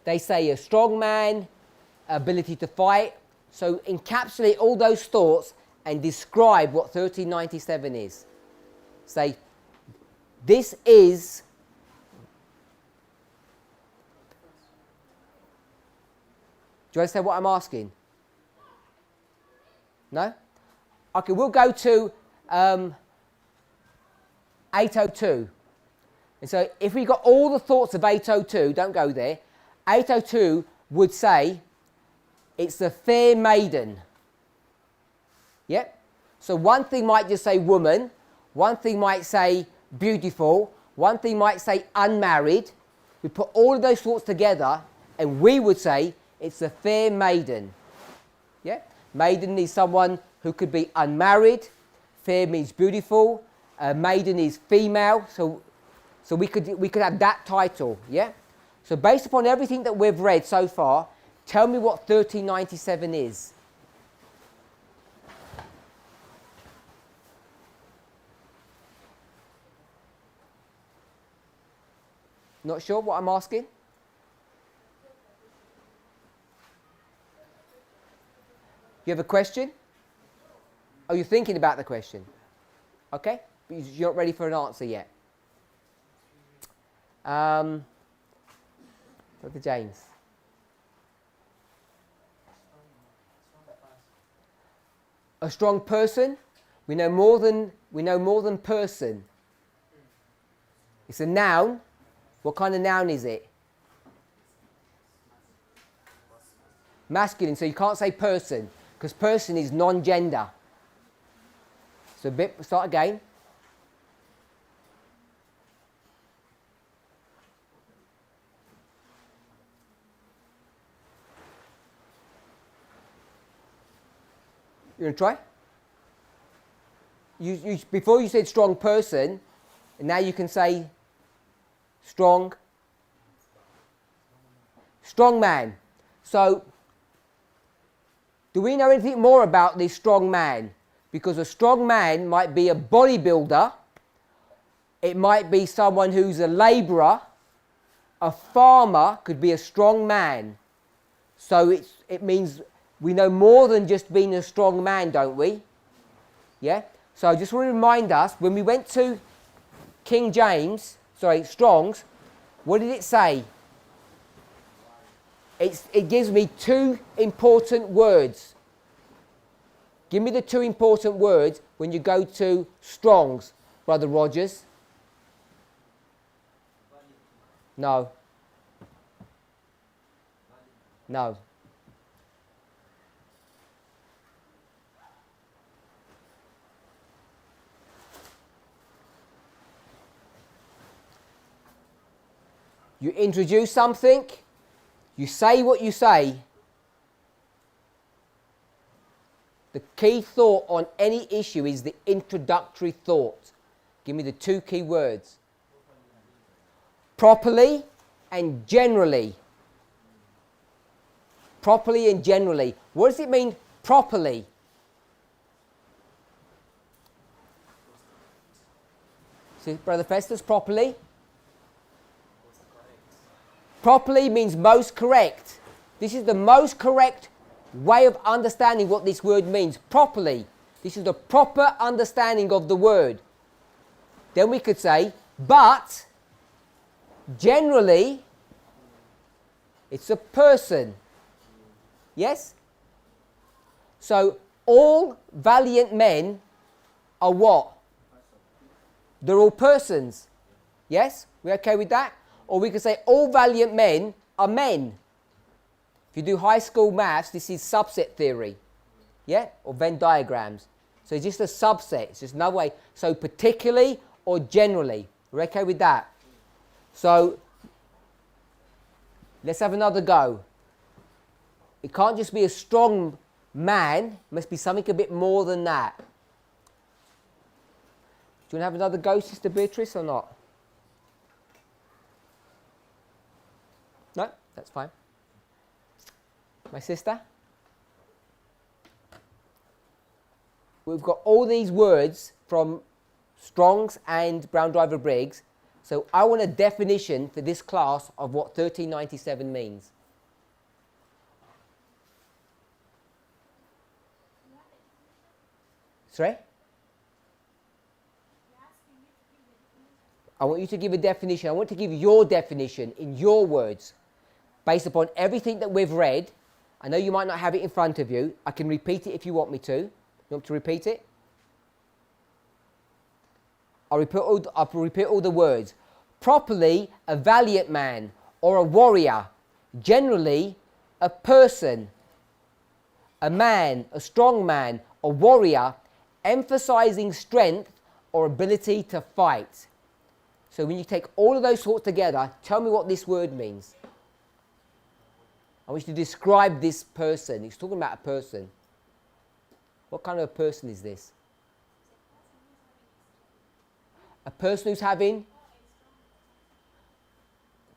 They say a strong man, ability to fight. So encapsulate all those thoughts and describe what 1397 is. Say, this is... Do you understand what I'm asking? No? Okay, we'll go to 802. And so if we got all the thoughts of 802, don't go there, 802 would say it's the fair maiden. Yep. So one thing might just say woman, one thing might say beautiful, one thing might say unmarried. We put all of those thoughts together and we would say it's a fair maiden. Yeah? Maiden is someone who could be unmarried. Fair means beautiful. Maiden is female. So we could have that title. Yeah? So based upon everything that we've read so far, tell me what 1397 is. Not sure what I'm asking? You have a question? Oh, you're thinking about the question. Okay? But you're not ready for an answer yet. Dr. James. A strong person? We know more than person. It's a noun. What kind of noun is it? Masculine, so you can't say person, because person is non-gender. So start again. You want to try? Before you said strong person, and now you can say strong man. So, do we know anything more about this strong man? Because a strong man might be a bodybuilder, it might be someone who's a labourer, a farmer could be a strong man. So it means we know more than just being a strong man, don't we? Yeah? So I just want to remind us, when we went to Strong's, what did it say? It gives me two important words. Give me the two important words when you go to Strong's, Brother Rogers. No. No. You introduce something, you say what you say. The key thought on any issue is the introductory thought. Give me the two key words. Properly and generally. Properly and generally. What does it mean, properly? See, Brother Festus, properly? Properly means most correct. This is the most correct way of understanding what this word means. Properly. This is the proper understanding of the word. Then we could say, but generally, it's a person. Yes? So, all valiant men are what? They're all persons. Yes? We okay with that? Or we could say all valiant men are men. If you do high school maths, this is subset theory. yeah, or Venn diagrams. So it's just a subset. It's just another way. So particularly or generally. We're okay with that? So let's have another go. It can't just be a strong man. It must be something a bit more than that. Do you want to have another go, Sister Beatrice, or not? No? That's fine. My sister? We've got all these words from Strong's and Brown Driver Briggs. So I want a definition for this class of what 1397 means. Sorry? I want you to give a definition. I want to give your definition in your words, based upon everything that we've read. I know you might not have it in front of you. I can repeat it if you want me to. You want me to repeat it? I'll repeat all the words. Properly, a valiant man or a warrior. Generally, a person, a man, a strong man, a warrior, emphasizing strength or ability to fight. So when you take all of those thoughts together, tell me what this word means. I want you to describe this person. He's talking about a person. What kind of a person is this? A person who's having...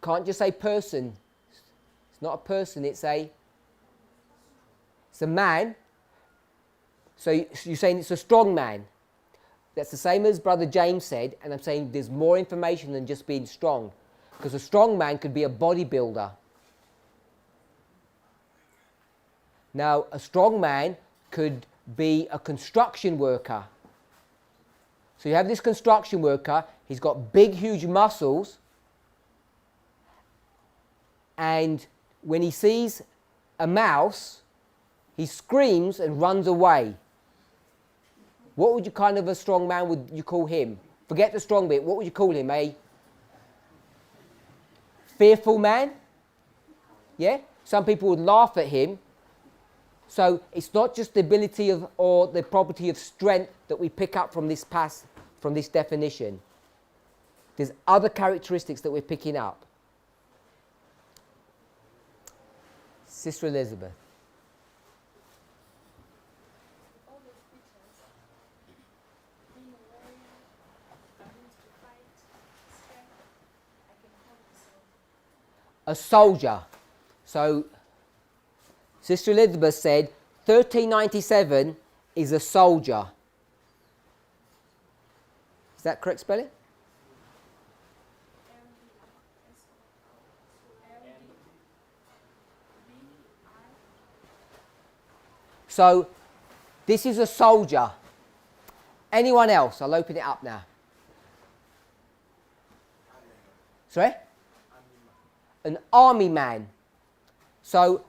Can't just say person. It's not a person, it's a man. So you're saying it's a strong man. That's the same as Brother James said, and I'm saying there's more information than just being strong. Because a strong man could be a bodybuilder. Now, a strong man could be a construction worker. So you have this construction worker, he's got big, huge muscles, and when he sees a mouse, he screams and runs away. What would you kind of a strong man would you call him? Forget the strong bit. What would you call him? A fearful man? Yeah? Some people would laugh at him. So it's not just the ability of or the property of strength that we pick up from this from this definition. There's other characteristics that we're picking up. Sister Elizabeth. A soldier. So Sister Elizabeth said 1397 is a soldier. Is that correct spelling? So this is a soldier. Anyone else? I'll open it up now. Sorry? An army man. So,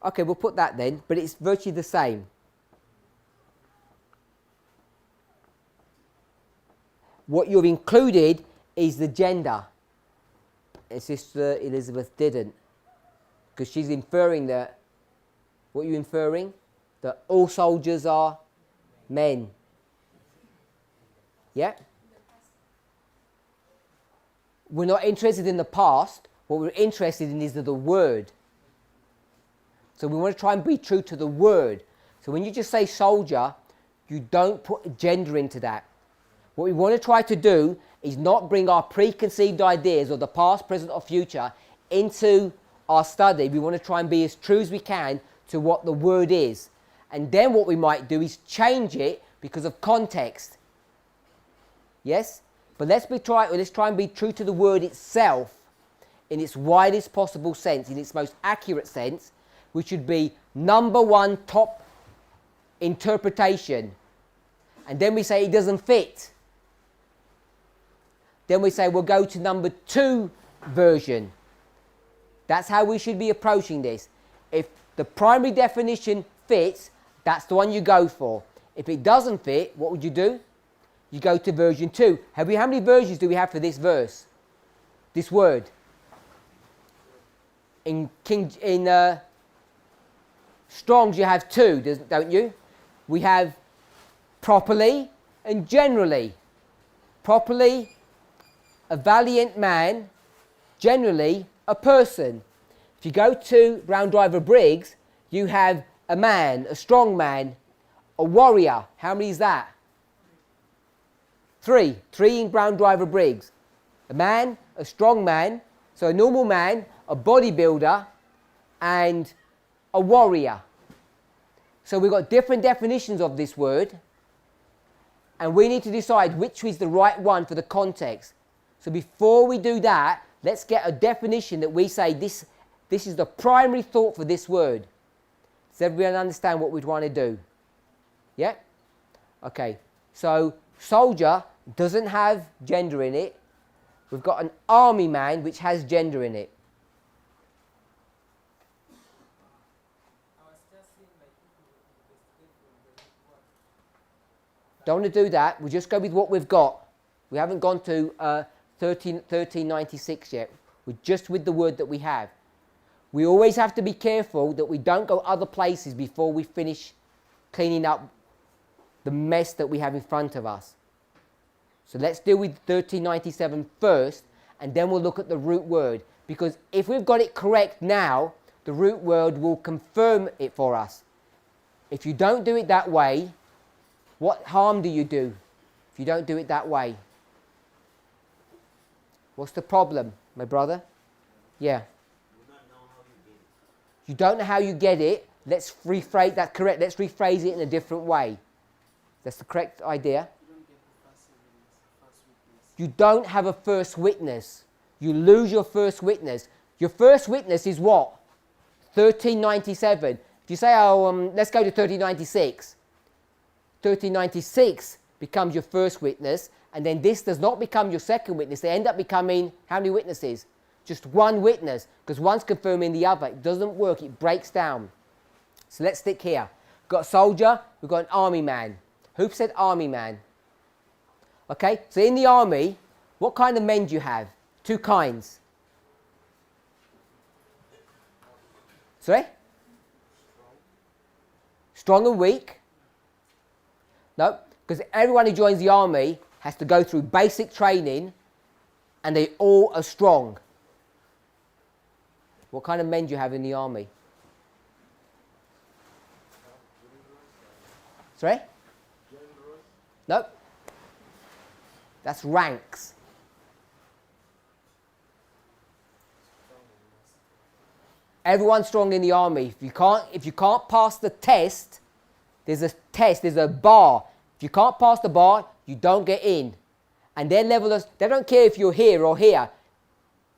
okay, we'll put that then, but it's virtually the same. What you've included is the gender. And Sister Elizabeth didn't. Because she's inferring that, what are you inferring? That all soldiers are men. Yeah? We're not interested in the past. What we're interested in is the word. So we want to try and be true to the word. So when you just say soldier, you don't put gender into that. What we want to try to do is not bring our preconceived ideas of the past, present or future into our study. We want to try and be as true as we can to what the word is. And then what we might do is change it because of context. Yes? But let's try and be true to the word itself in its widest possible sense, in its most accurate sense, which should be number one top interpretation. And then we say it doesn't fit. Then we say we'll go to number two version. That's how we should be approaching this. If the primary definition fits, that's the one you go for. If it doesn't fit, what would you do? You go to version 2. How many versions do we have for this verse? This word? In Strongs you have two, don't you? We have properly and generally. Properly, a valiant man, generally, a person. If you go to Brown Driver Briggs, you have a man, a strong man, a warrior. How many is that? Three. Three in Brown Driver Briggs. A man, a strong man, so a normal man, a bodybuilder, and a warrior. So we've got different definitions of this word, and we need to decide which is the right one for the context. So before we do that, let's get a definition that we say this is the primary thought for this word. Does everyone understand what we'd want to do? Yeah? Okay. So soldier doesn't have gender in it. We've got an army man which has gender in it. Don't want to do that. We'll just go with what we've got. We haven't gone to 1396 yet. We're just with the word that we have. We always have to be careful that we don't go other places before we finish cleaning up the mess that we have in front of us. So let's deal with 1397 first, and then we'll look at the root word. Because if we've got it correct now, the root word will confirm it for us. If you don't do it that way, what harm do you do if you don't do it that way? What's the problem, my brother? Yeah. You don't know how you get it. Let's rephrase that. Correct. Let's rephrase it in a different way. That's the correct idea. You don't have a first witness. You lose your first witness. Your first witness is what? 1397. If you say, let's go to 1396. 1396 becomes your first witness, and then this does not become your second witness. They end up becoming how many witnesses? Just one witness, because one's confirming the other. It doesn't work. It breaks down. So let's stick here. We've got a soldier. We've got an army man. Who said army man? Okay, so in the army, what kind of men do you have? Two kinds. Sorry? Strong and weak? No, because everyone who joins the army has to go through basic training, and they all are strong. What kind of men do you have in the army? Sorry? No. That's ranks. Everyone's strong in the army. If you can't pass the test, there's a bar. If you can't pass the bar, you don't get in. And their level they don't care if you're here or here.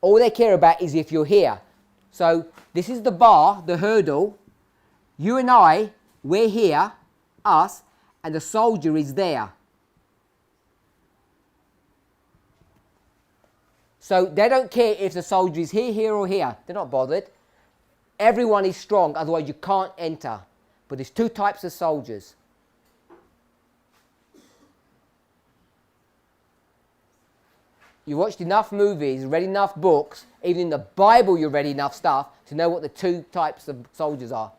All they care about is if you're here. So this is the bar, the hurdle. You and I, we're here, us, and the soldier is there. So they don't care if the soldier is here, here, or here. They're not bothered. Everyone is strong, otherwise you can't enter. But there's two types of soldiers. You watched enough movies, read enough books, even in the Bible you read enough stuff to know what the two types of soldiers are.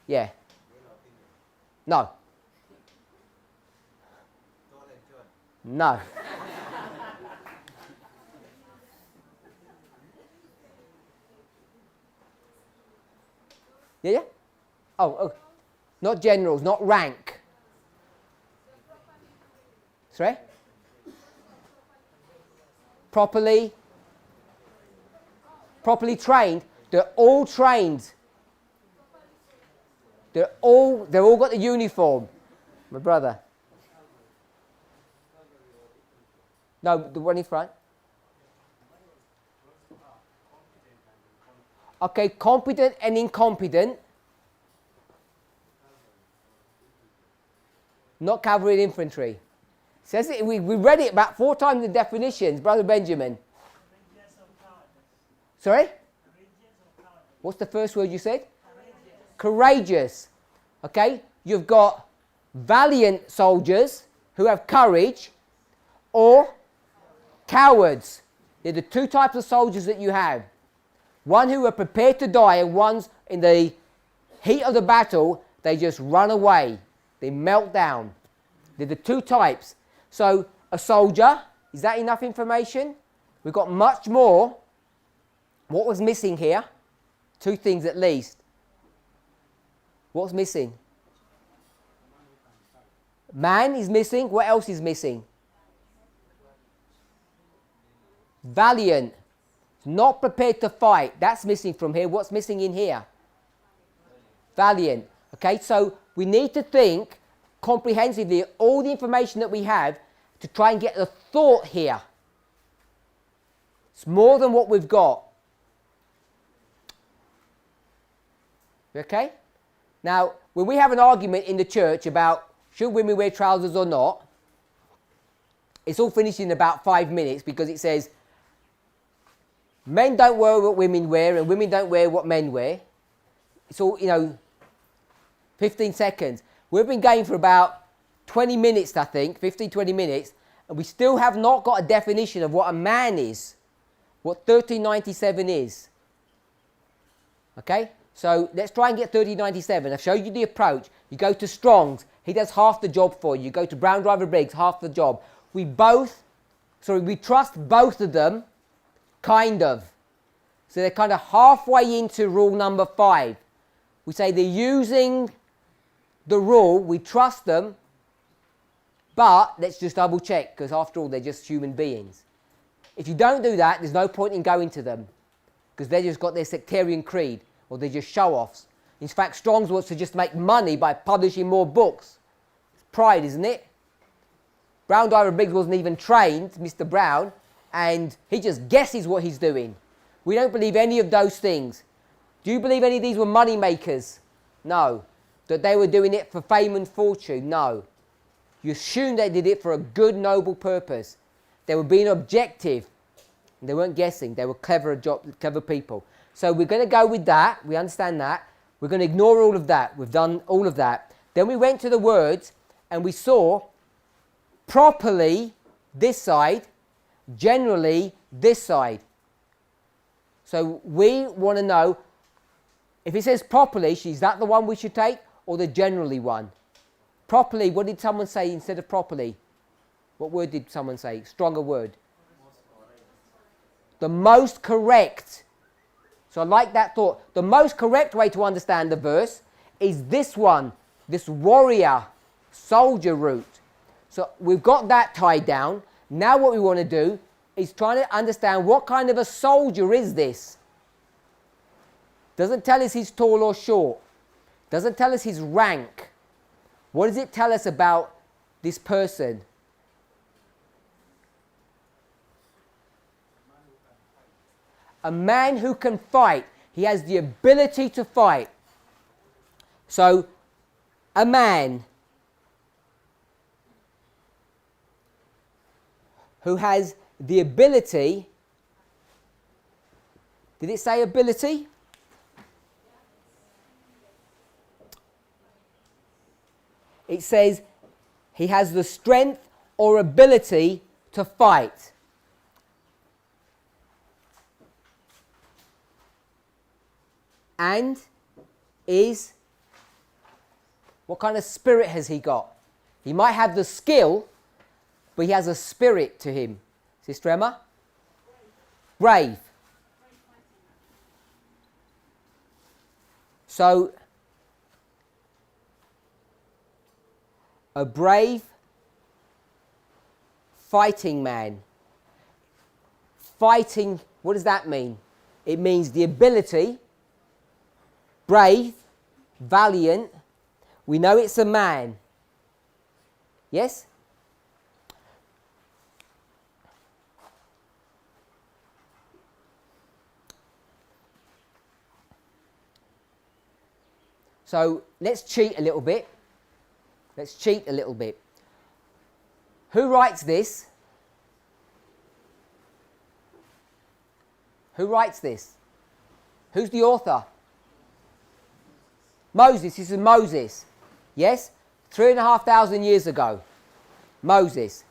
Yeah. No. No. Yeah? Oh, not generals, not rank. Sorry? Properly trained. They're all trained. They've all got the uniform. My brother. No, the one in front. Okay, competent and incompetent. Not cavalry and infantry. Says it, we read it about 4 times in the definitions, Brother Benjamin. Sorry? What's the first word you said? Courageous. Okay, you've got valiant soldiers who have courage, or cowards. They're the two types of soldiers that you have. One who are prepared to die, and one's in the heat of the battle, they just run away. They melt down. They're the two types. So a soldier, is that enough information? We've got much more. What was missing here? Two things at least. What's missing? Man is missing. What else is missing? Valiant. Not prepared to fight. That's missing from here. What's missing in here? Valiant. Okay, so we need to think comprehensively all the information that we have to try and get the thought here. It's more than what we've got. Okay? Now, when we have an argument in the church about should women wear trousers or not, it's all finished in about 5 minutes because it says men don't wear what women wear and women don't wear what men wear. It's all, 15 seconds. We've been going for about 20 minutes, I think, 15, 20 minutes, and we still have not got a definition of what a man is, what 1397 is. Okay? So let's try and get 1397. I've showed you the approach. You go to Strong's, he does half the job for you. You go to Brown Driver Briggs, half the job. We trust both of them, kind of. So they're kind of halfway into rule number 5. We say they're using the rule, we trust them, but let's just double check, because after all, they're just human beings. If you don't do that, there's no point in going to them, because they've just got their sectarian creed, or they're just show-offs. In fact, Strong's wants to just make money by publishing more books. It's pride, isn't it? Brown Driver Briggs wasn't even trained, Mr. Brown, and he just guesses what he's doing. We don't believe any of those things. Do you believe any of these were money makers? No. That they were doing it for fame and fortune? No. You assume they did it for a good, noble purpose. They were being objective. They weren't guessing. They were clever people. So we're going to go with that. We understand that. We're going to ignore all of that. We've done all of that. Then we went to the words and we saw properly this side, generally this side. So we want to know, if it says properly, is that the one we should take or the generally one? Properly, what did someone say instead of properly? What word did someone say? Stronger word. The most correct. So I like that thought. The most correct way to understand the verse is this one, this warrior, soldier route. So we've got that tied down. Now what we want to do is try to understand what kind of a soldier is this. Doesn't tell us he's tall or short. Doesn't tell us his rank. What does it tell us about this person? A man who can fight. He has the ability to fight. So, a man who has the ability. Did it say ability? It says he has the strength or ability to fight. And is, what kind of spirit has he got? He might have the skill, but he has a spirit to him. Sister Emma? Brave. So, a brave fighting man. Fighting, what does that mean? It means the ability, brave, valiant. We know it's a man. Yes? So let's cheat a little bit. Let's cheat a little bit. Who writes this? Who writes this? Who's the author? Moses. This is Moses. Yes? 3,500 years ago. Moses.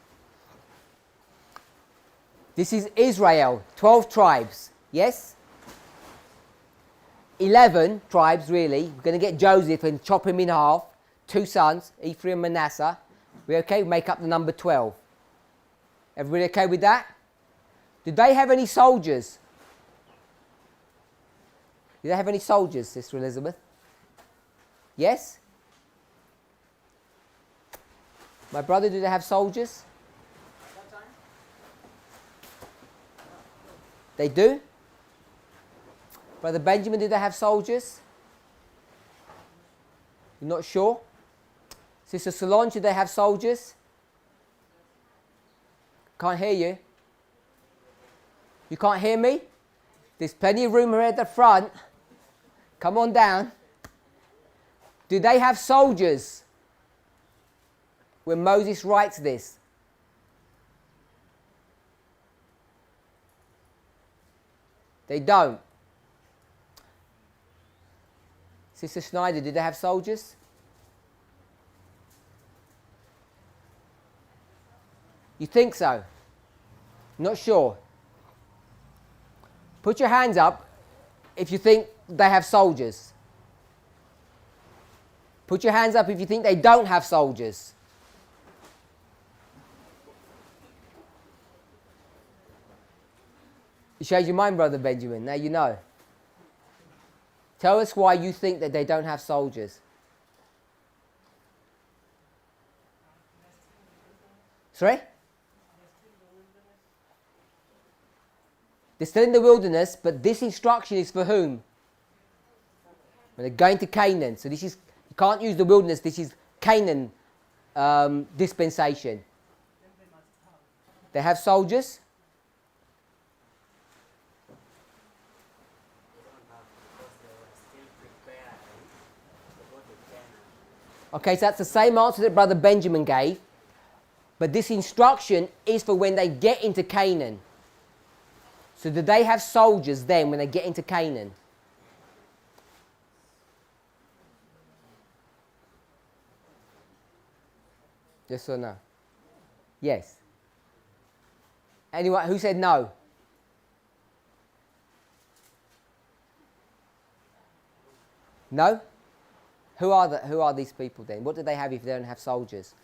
This is Israel. 12 tribes. Yes? 11 tribes, really. We're going to get Joseph and chop him in half. 2 sons, Ephraim and Manasseh. We okay? Make up the number 12. Everybody okay with that? Did they have any soldiers? Did they have any soldiers, Sister Elizabeth? Yes? My brother, did they have soldiers? At that time? They do? Brother Benjamin, did they have soldiers? You're not sure? Sister Solange, did they have soldiers? Can't hear you. You can't hear me? There's plenty of room here at the front. Come on down. Do they have soldiers when Moses writes this? They don't. Sister Schneider, did they have soldiers? You think so? Not sure. Put your hands up if you think they have soldiers. Put your hands up if you think they don't have soldiers. You changed your mind, Brother Benjamin. Now you know. Tell us why you think that they don't have soldiers. Sorry? They're still in the wilderness, but this instruction is for whom? When they're going to Canaan. So this is, you can't use the wilderness, this is Canaan dispensation. They have soldiers? Okay, so that's the same answer that Brother Benjamin gave. But this instruction is for when they get into Canaan. So do they have soldiers then when they get into Canaan? Yes or no? Yes. Anyone who said no? No? Who are these people then? What do they have if they don't have soldiers?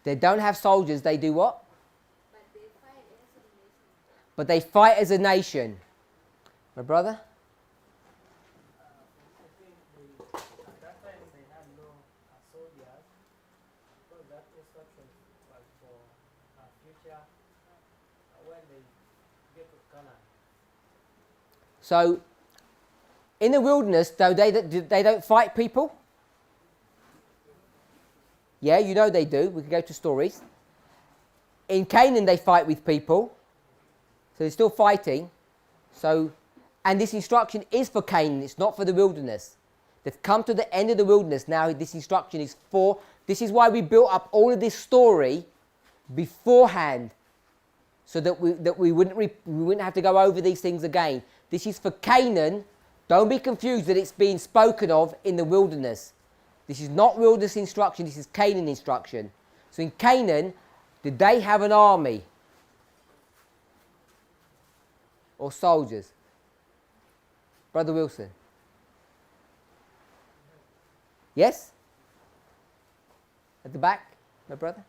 They don't have soldiers, they do what? But they fight as a nation. My brother? I think at that time they had no soldiers, because that instruction was for future when they get to Canaan. So, in the wilderness, though, they don't fight people? Yeah, you know they do. We can go to stories. In Canaan, they fight with people. So they're still fighting. So, and this instruction is for Canaan. It's not for the wilderness. They've come to the end of the wilderness. Now this instruction is for... This is why we built up all of this story beforehand. So that we wouldn't have to go over these things again. This is for Canaan. Don't be confused that it's being spoken of in the wilderness. This is not wilderness instruction, this is Canaan instruction. So in Canaan, did they have an army? Or soldiers? Brother Wilson? Yes? At the back, my brother?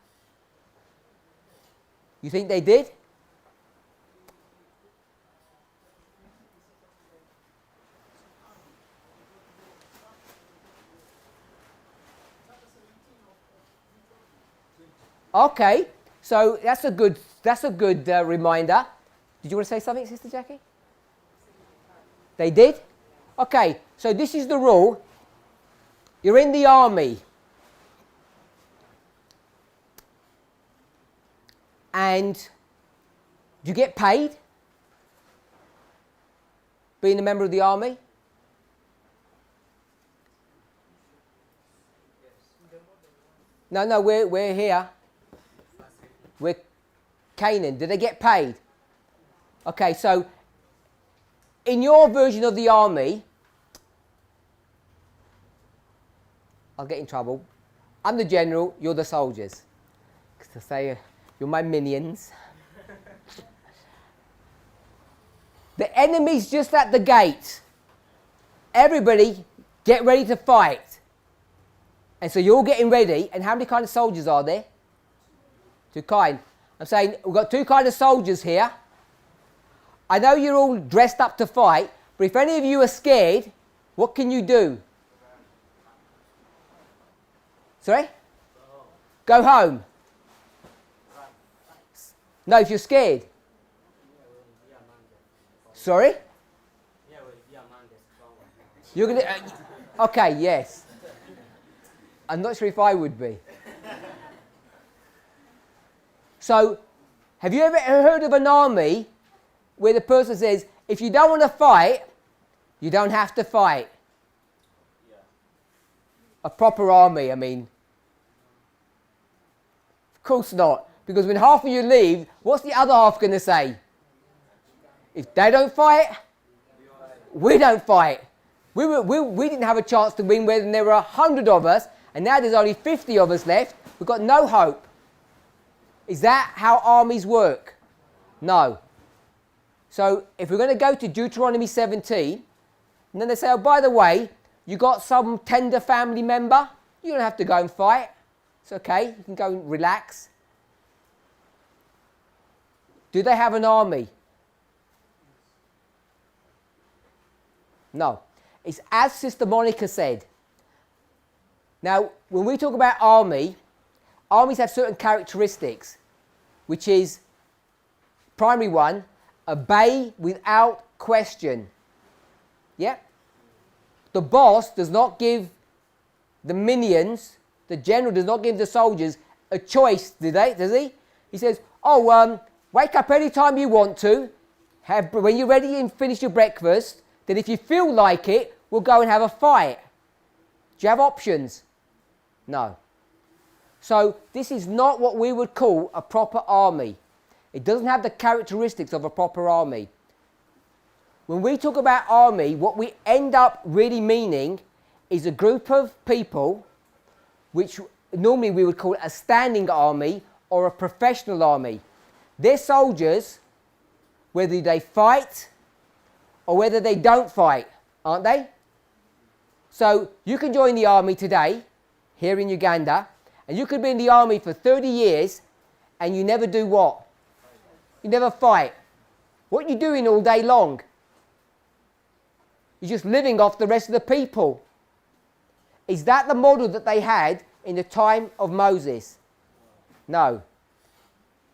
You think they did? Okay, so that's a good reminder. Did you want to say something, Sister Jackie? They did? Okay, so this is the rule. You're in the army. And you get paid being a member of the army? No, we're here. We're Canaan. Did they get paid? Okay, so in your version of the army, I'll get in trouble. I'm the general, you're the soldiers. to say you're my minions. The enemy's just at the gate. Everybody get ready to fight. And so you're all getting ready. And how many kind of soldiers are there? Two kind. I'm saying we've got two kind of soldiers here. I know you're all dressed up to fight, but if any of you are scared, what can you do? Sorry? Go home. No, if you're scared. Sorry? You're going to... okay, yes. I'm not sure if I would be. So, have you ever heard of an army where the person says, if you don't want to fight, you don't have to fight? Yeah. A proper army, I mean. Of course not. Because when half of you leave, what's the other half going to say? If they don't fight, we don't fight. We didn't have a chance to win when there were 100 of us, and now there's only 50 of us left. We've got no hope. Is that how armies work? No. So if we're going to go to Deuteronomy 17, and then they say, oh, by the way, you got some tender family member, you don't have to go and fight. It's okay, you can go and relax. Do they have an army? No. It's as Sister Monica said. Now, when we talk about armies have certain characteristics, which is, primary one, obey without question. Yeah? The boss does not give the minions, the general does not give the soldiers a choice, does he? He says, wake up any time you want to, when you're ready and finish your breakfast, then if you feel like it, we'll go and have a fight. Do you have options? No. So this is not what we would call a proper army. It doesn't have the characteristics of a proper army. When we talk about army, what we end up really meaning is a group of people which normally we would call a standing army or a professional army. They're soldiers, whether they fight or whether they don't fight, aren't they? So you can join the army today, here in Uganda, and you could be in the army for 30 years and you never do what? You never fight. What are you doing all day long? You're just living off the rest of the people. Is that the model that they had in the time of Moses? No.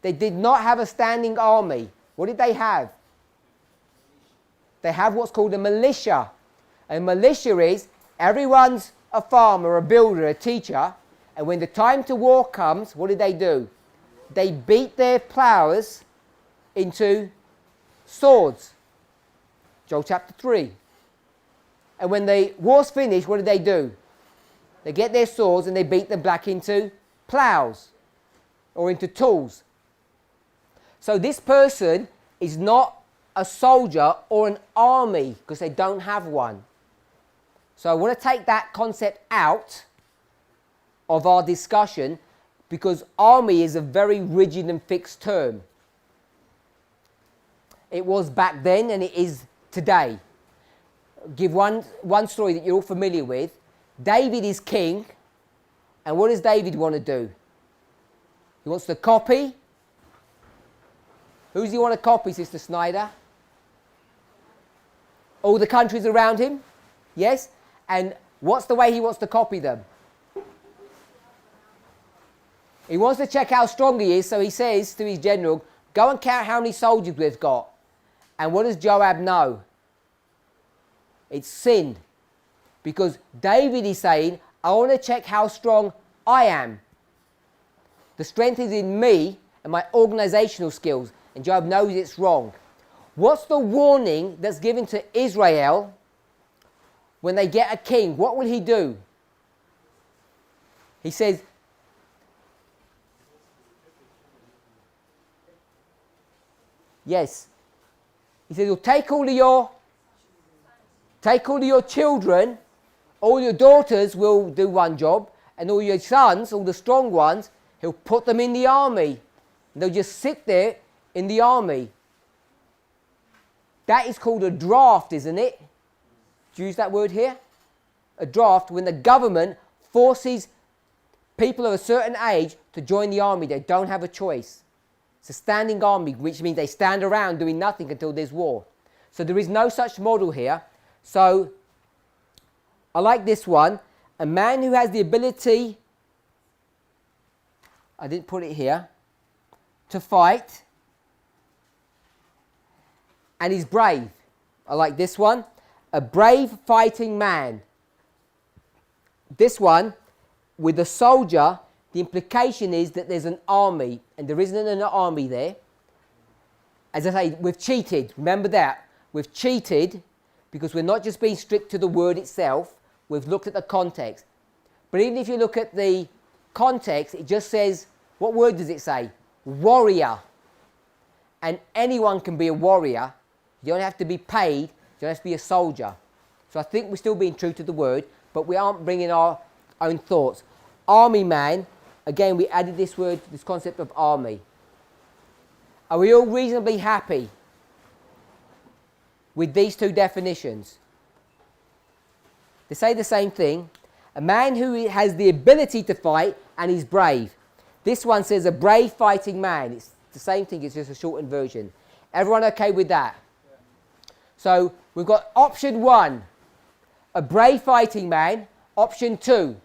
They did not have a standing army. What did they have? They have what's called a militia. A militia is everyone's a farmer, a builder, a teacher, and when the time to war comes, what do? They beat their ploughs into swords. Joel chapter 3. And when the war's finished, what do? They get their swords and they beat them back into ploughs or into tools. So this person is not a soldier or an army because they don't have one. So I want to take that concept out of our discussion because army is a very rigid and fixed term. It was back then and it is today. Give one story that you're all familiar with. David is king, and what does David want to do? He wants to copy. Who does he want to copy, Sister Snyder? All the countries around him? Yes? And what's the way he wants to copy them? He wants to check how strong he is, so he says to his general, go and count how many soldiers we've got. And what does Joab know? It's sin. Because David is saying, I want to check how strong I am. The strength is in me and my organizational skills. And Joab knows it's wrong. What's the warning that's given to Israel when they get a king? What will he do? He says, yes. He says, you'll take all of your children, all your daughters will do one job, and all your sons, all the strong ones, He'll put them in the army. They'll just sit there in the army. That is called a draft, isn't it? Do you use that word here? A draft, when the government forces people of a certain age to join the army. They don't have a choice. It's a standing army, which means they stand around doing nothing until there's war. So there is no such model here. So I like this one. A man who has the ability, I didn't put it here, to fight, and he's brave. I like this one. A brave fighting man. This one, with a soldier, the implication is that there's an army, and there isn't an army there. As I say, we've cheated. Remember that. We've cheated because we're not just being strict to the word itself. We've looked at the context. But even if you look at the context, it just says, what word does it say? Warrior. And anyone can be a warrior. You don't have to be paid. You don't have to be a soldier. So I think we're still being true to the word, but we aren't bringing our own thoughts. Army man, again, we added this word, this concept of army. Are we all reasonably happy with these two definitions? They say the same thing. A man who has the ability to fight and is brave. This one says a brave fighting man. It's the same thing, it's just a shortened version. Everyone okay with that? Yeah. So we've got option 1, a brave fighting man. Option 2.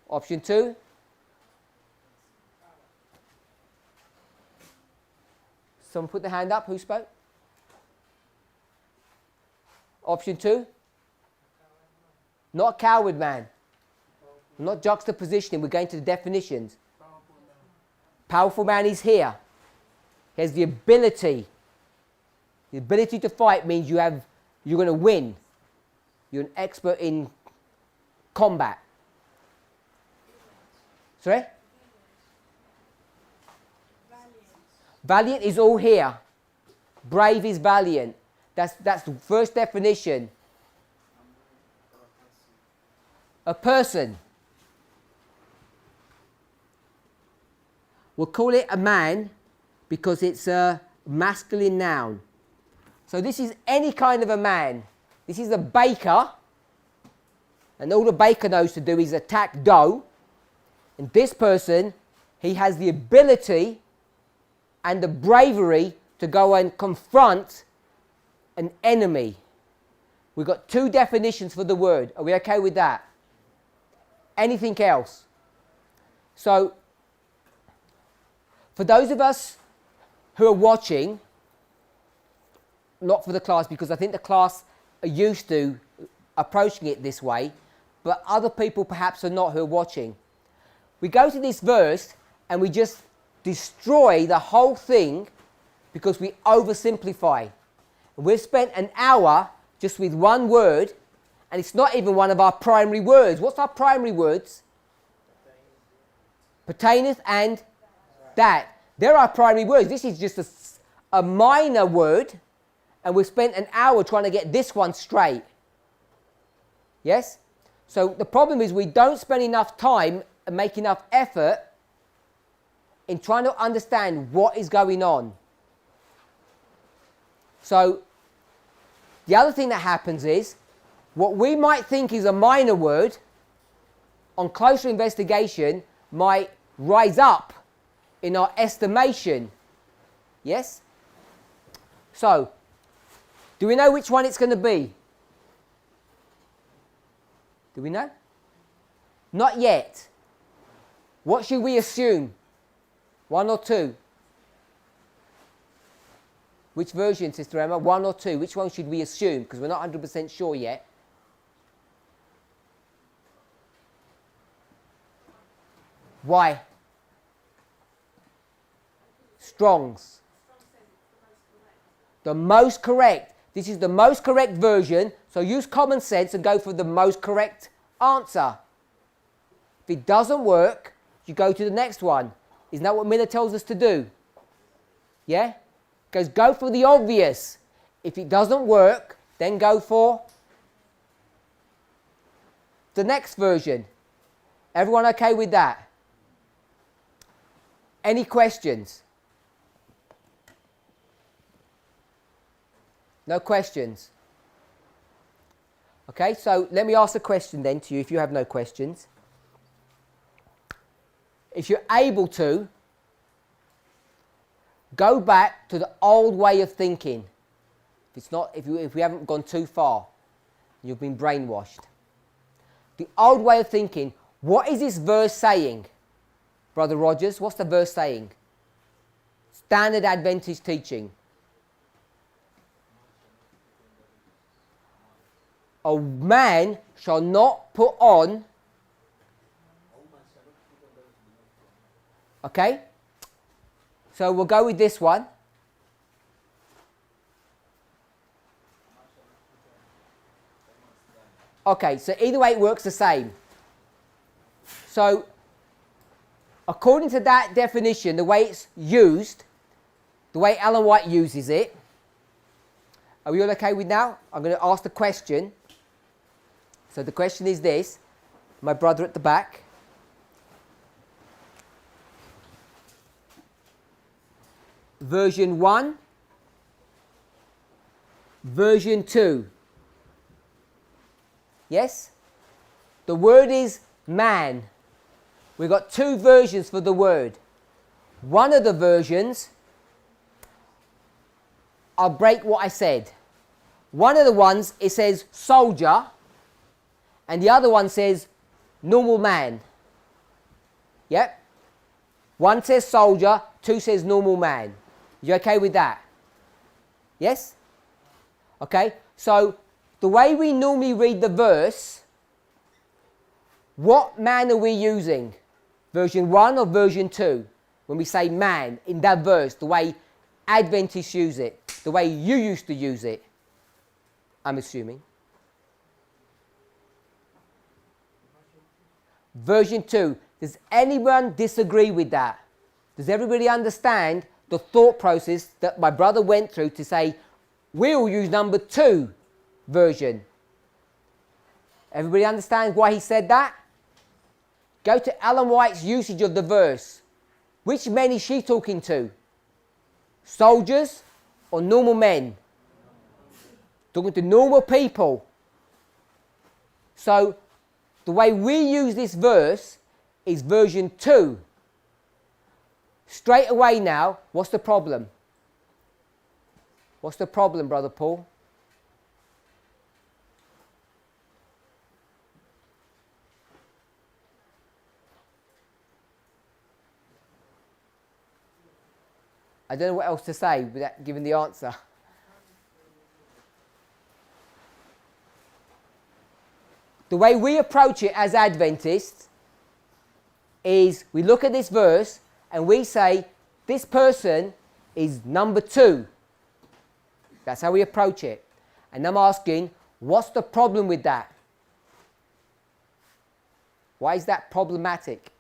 Option 2. Someone put their hand up. Who spoke? Option 2. Not a coward man. Not juxtapositioning. We're going to the definitions. Powerful man is here. He has the ability. The ability to fight means you're going to win. You're an expert in combat. Sorry? Valiant is all here. Brave is valiant. That's the first definition. A person. We'll call it a man because it's a masculine noun. So this is any kind of a man. This is a baker. And all the baker knows to do is attack dough. And this person, he has the ability and the bravery to go and confront an enemy. We've got 2 definitions for the word. Are we okay with that? Anything else? So, for those of us who are watching, not for the class, because I think the class are used to approaching it this way, but other people perhaps are not who are watching. We go to this verse and we just destroy the whole thing because we oversimplify. And we've spent an hour just with one word, and it's not even one of our primary words. What's our primary words? Pertaineth and that. They're our primary words. This is just a minor word, and we've spent an hour trying to get this one straight. Yes? So the problem is we don't spend enough time and make enough effort in trying to understand what is going on. So the other thing that happens is what we might think is a minor word, on closer investigation, might rise up in our estimation. Yes? So, do we know which one it's going to be? Do we know? Not yet. What should we assume? 1 or 2? Which version, Sister Emma? 1 or 2? Which one should we assume? Because we're not 100% sure yet. Why? Strong's. The most correct. This is the most correct version, so use common sense and go for the most correct answer. If it doesn't work, you go to the next one. Isn't that what Miller tells us to do? Yeah? Goes, go for the obvious. If it doesn't work, then go for the next version. Everyone okay with that? Any questions? No questions? Okay, so let me ask a question then to you if you have no questions. If you're able to, go back to the old way of thinking. If we haven't gone too far, you've been brainwashed. The old way of thinking, what is this verse saying? Brother Rogers, what's the verse saying? Standard Adventist teaching. A man shall not put on. Okay? So we'll go with this one. Okay, so either way it works the same. So, according to that definition, the way it's used, the way Ellen White uses it, are we all okay with now? I'm going to ask the question. So the question is this, my brother at the back. Version 1, version 2. Yes? The word is man. We've got two versions for the word. One of the versions, I'll break what I said. One of the ones, it says soldier, and the other one says normal man. Yep? One says soldier, two says normal man. You okay with that? Yes? Okay, so the way we normally read the verse, what man are we using? Version 1 or version 2? When we say man in that verse, the way Adventists use it, the way you used to use it, I'm assuming. Version 2. Does anyone disagree with that? Does everybody understand the thought process that my brother went through to say, we'll use number 2 version? Everybody understand why he said that? Go to Ellen White's usage of the verse. Which men is she talking to? Soldiers or normal men? Talking to normal people. So, the way we use this verse is version 2. Straight away now, what's the problem? What's the problem, Brother Paul? I don't know what else to say without giving the answer. The way we approach it as Adventists is we look at this verse and we say, this person is number 2. That's how we approach it. And I'm asking, what's the problem with that? Why is that problematic?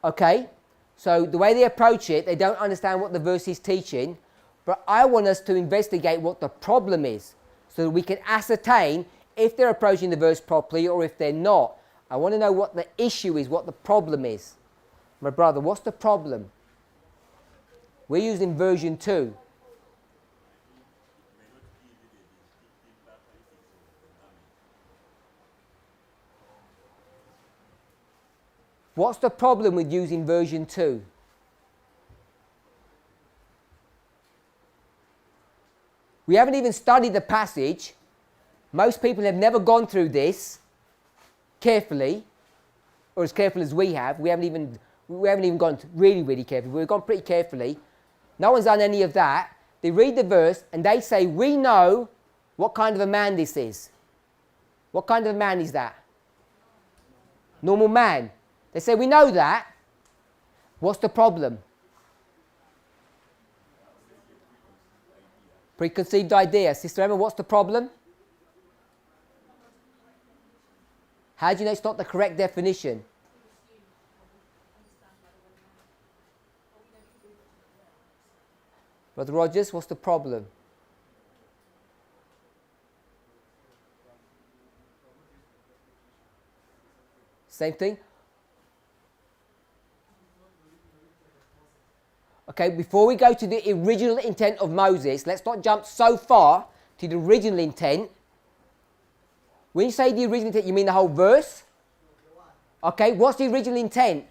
Okay, so the way they approach it, they don't understand what the verse is teaching, but I want us to investigate what the problem is so that we can ascertain if they're approaching the verse properly or if they're not. I want to know what the issue is, what the problem is. My brother, what's the problem? We're using version 2. What's the problem with using version 2? We haven't even studied the passage. Most people have never gone through this carefully, or as careful as we have. We haven't even gone really carefully. We've gone pretty carefully. No one's done any of that. They read the verse and they say, we know what kind of a man this is. What kind of a man is that? Normal man. They say, we know that. What's the problem? Preconceived idea. Sister Emma, what's the problem? How do you know it's not the correct definition? Brother Rogers, what's the problem? Same thing? Okay, before we go to the original intent of Moses, let's not jump so far to the original intent. When you say the original intent, you mean the whole verse? Okay, what's the original intent?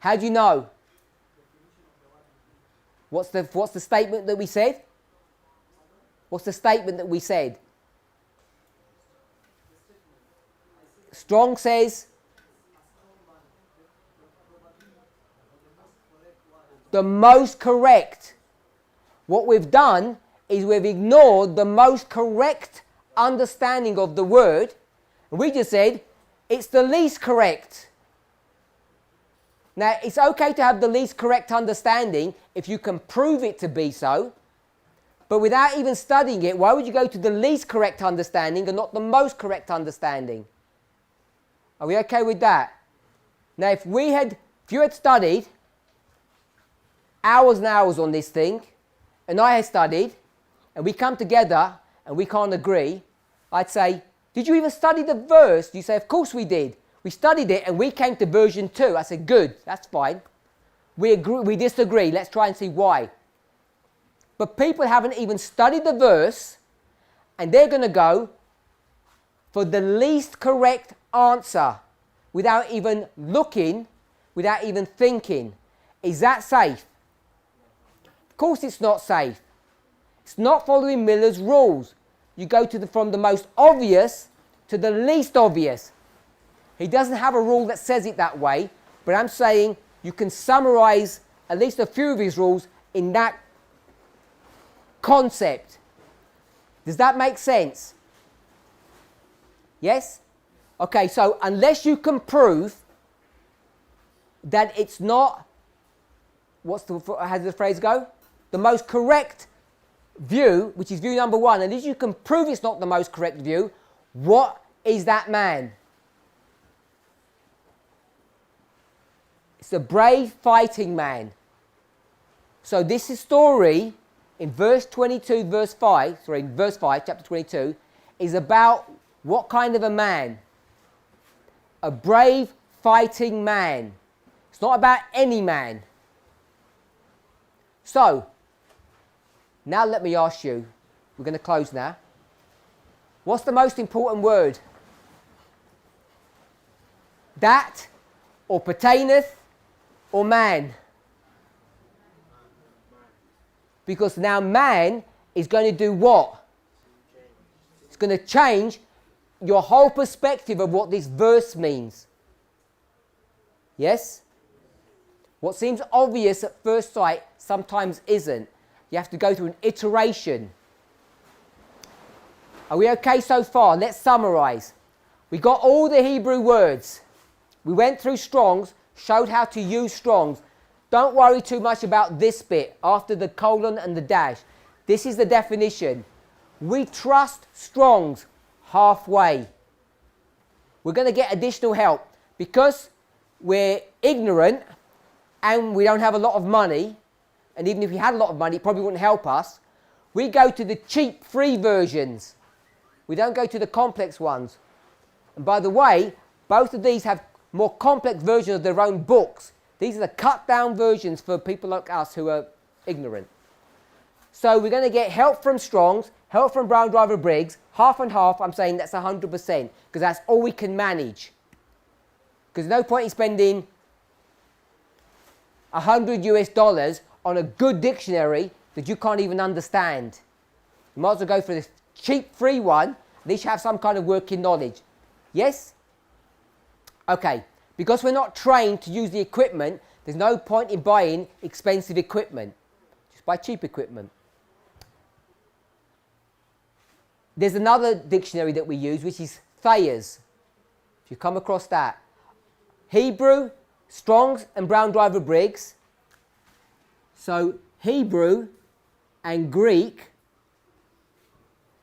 How do you know? What's the statement that we said? What's the statement that we said? Strong says the most correct. What we've done is we've ignored the most correct understanding of the word. And we just said it's the least correct. Now, it's okay to have the least correct understanding if you can prove it to be so. But without even studying it, why would you go to the least correct understanding and not the most correct understanding? Are we okay with that? Now, if you had studied hours and hours on this thing, and I had studied, and we come together and we can't agree, I'd say, did you even study the verse? You say, of course we did. We studied it and we came to version 2. I said, good, that's fine. We disagree, let's try and see why. But people haven't even studied the verse, and they're going to go for the least correct answer without even looking, without even thinking. Is that safe? Of course it's not safe. It's not following Miller's rules. You go from the most obvious to the least obvious. He doesn't have a rule that says it that way, but I'm saying you can summarize at least a few of his rules in that concept. Does that make sense? Yes? Okay, so unless you can prove that it's not, how does the phrase go? The most correct view, which is view number 1, unless you can prove it's not the most correct view, what is that man? It's a brave fighting man. So this story in verse 22, verse 5, chapter 22, is about what kind of a man? A brave fighting man. It's not about any man. So, now let me ask you, we're going to close now. What's the most important word? That, or pertaineth, or man? Because now man is going to do what? It's going to change your whole perspective of what this verse means. Yes? What seems obvious at first sight sometimes isn't. You have to go through an iteration. Are we okay so far? Let's summarize. We got all the Hebrew words. We went through Strong's, showed how to use Strong's. Don't worry too much about this bit after the colon and the dash. This is the definition. We trust Strong's halfway. We're going to get additional help because we're ignorant and we don't have a lot of money, and even if we had a lot of money it probably wouldn't help us. We go to the cheap free versions. We don't go to the complex ones. And by the way, both of these have more complex versions of their own books. These are the cut down versions for people like us who are ignorant. So we're going to get help from Strong's, help from Brown Driver Briggs, half and half. I'm saying that's 100% because that's all we can manage. Because there's no point in spending $100 on a good dictionary that you can't even understand. You might as well go for this cheap free one. At least you have some kind of working knowledge. Yes? Okay. Because we're not trained to use the equipment, there's no point in buying expensive equipment. Just buy cheap equipment. There's another dictionary that we use, which is Thayer's. If you come across that. Hebrew, Strong's and Brown Driver Briggs. So Hebrew and Greek.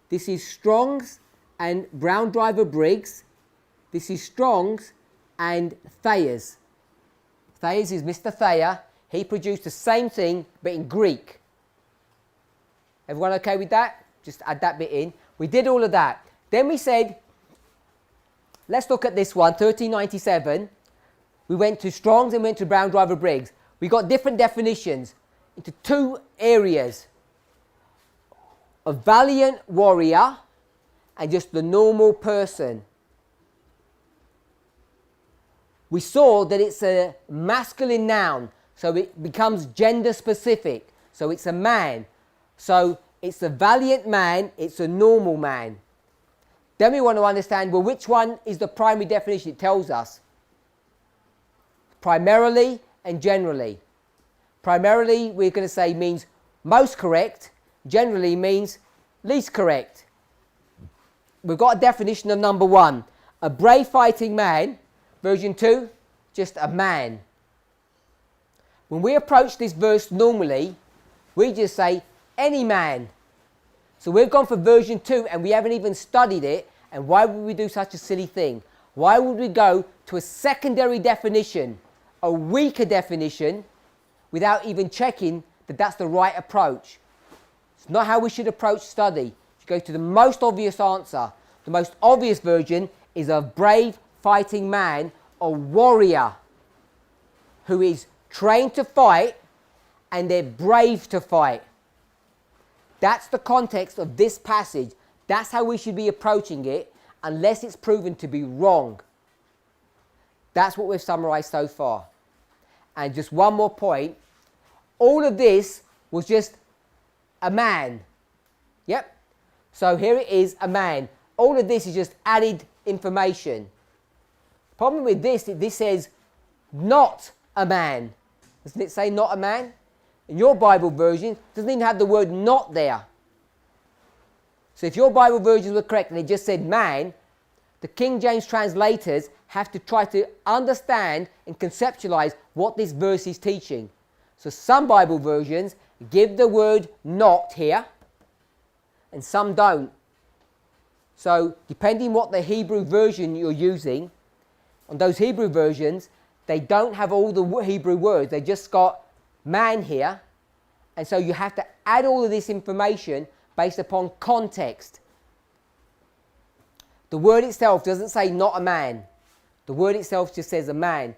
This is Strong's and Brown Driver Briggs. This is Strong's and Thayer's. Thayer's is Mr. Thayer. He produced the same thing, but in Greek. Everyone okay with that? Just add that bit in. We did all of that. Then we said, let's look at this one, 1397. We went to Strong's and went to Brown Driver Briggs. We got different definitions into two areas. A valiant warrior and just the normal person. We saw that it's a masculine noun, so it becomes gender specific. So it's a man. So it's a valiant man, it's a normal man. Then we want to understand, well, which one is the primary definition? It tells us. Primarily and generally. Primarily, we're going to say means most correct. Generally means least correct. We've got a definition of number 1. A brave fighting man. Version 2, just a man. When we approach this verse normally, we just say any man. So we've gone for version 2 and we haven't even studied it. And why would we do such a silly thing? Why would we go to a secondary definition, a weaker definition, without even checking that that's the right approach? It's not how we should approach study. You go to the most obvious answer. The most obvious version is a brave fighting man, a warrior who is trained to fight and they're brave to fight. That's the context of this passage. That's how we should be approaching it, unless it's proven to be wrong. That's what we've summarized so far. And just one more point. All of this was just a man. Yep. So here it is, a man. All of this is just added information. The problem with this says not a man. Doesn't it say not a man? In your Bible version, it doesn't even have the word not there. So if your Bible versions were correct and it just said man, the King James translators have to try to understand and conceptualize what this verse is teaching. So some Bible versions give the word not here and some don't. So depending what the Hebrew version you're using, on those Hebrew versions, they don't have all the Hebrew words. They just got man here. And so you have to add all of this information based upon context. The word itself doesn't say not a man. The word itself just says a man.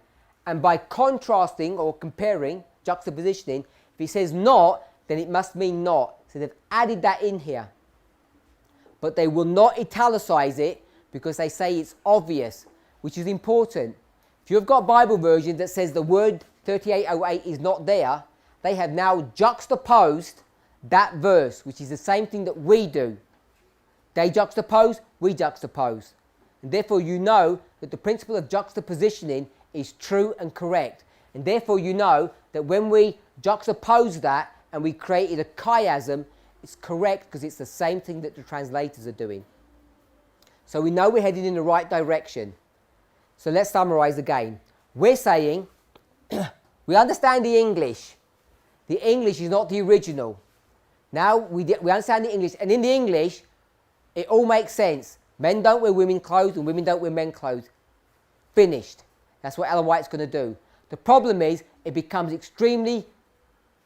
And by contrasting or comparing, juxtapositioning, if it says not, then it must mean not. So they've added that in here. But they will not italicize it because they say it's obvious, which is important. If you've got Bible version that says the word 3808 is not there, they have now juxtaposed that verse, which is the same thing that we do. They juxtapose, we juxtapose. And therefore you know that the principle of juxtapositioning is true and correct. And therefore you know that when we juxtapose that and we created a chiasm, it's correct because it's the same thing that the translators are doing. So we know we're heading in the right direction. So let's summarize again. We're saying we understand the English. The English is not the original. Now we understand the English, and in the English, it all makes sense. Men don't wear women's clothes and women don't wear men's clothes. Finished. That's what Ellen White's going to do. The problem is it becomes extremely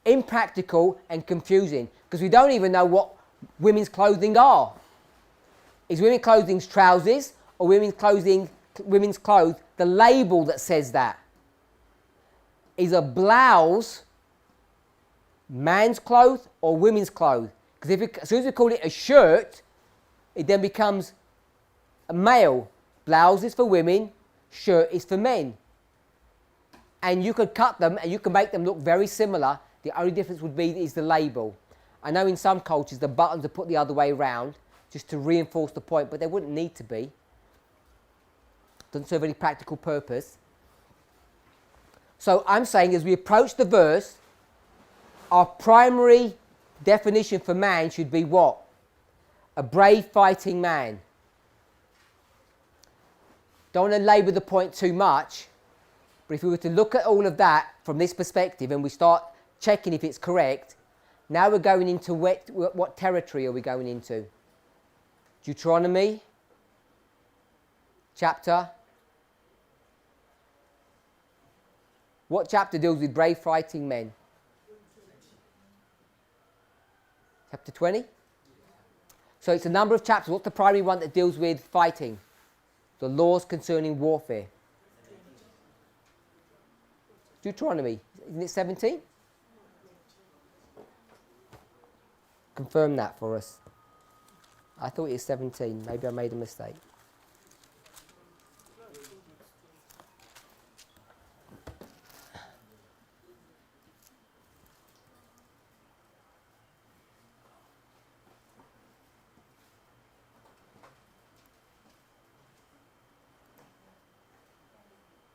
impractical and confusing because we don't even know what women's clothing are. Is women's clothing trousers or women's clothes the label that says that? Is a blouse man's clothes or women's clothes? Because as soon as we call it a shirt, it then becomes a male. Blouse is for women, shirt is for men. And you could cut them and you can make them look very similar. The only difference would be is the label. I know in some cultures the buttons are put the other way around just to reinforce the point, but they wouldn't need to be. Doesn't serve any practical purpose. So I'm saying as we approach the verse, our primary definition for man should be what? A brave fighting man. Don't want to labour the point too much, but if we were to look at all of that from this perspective and we start checking if it's correct, now we're going into what territory are we going into? Deuteronomy chapter What chapter deals with brave fighting men? Chapter 20? So it's a number of chapters. What's the primary one that deals with fighting? The laws concerning warfare. Deuteronomy. Isn't it 17? Confirm that for us. I thought it was 17. Maybe I made a mistake.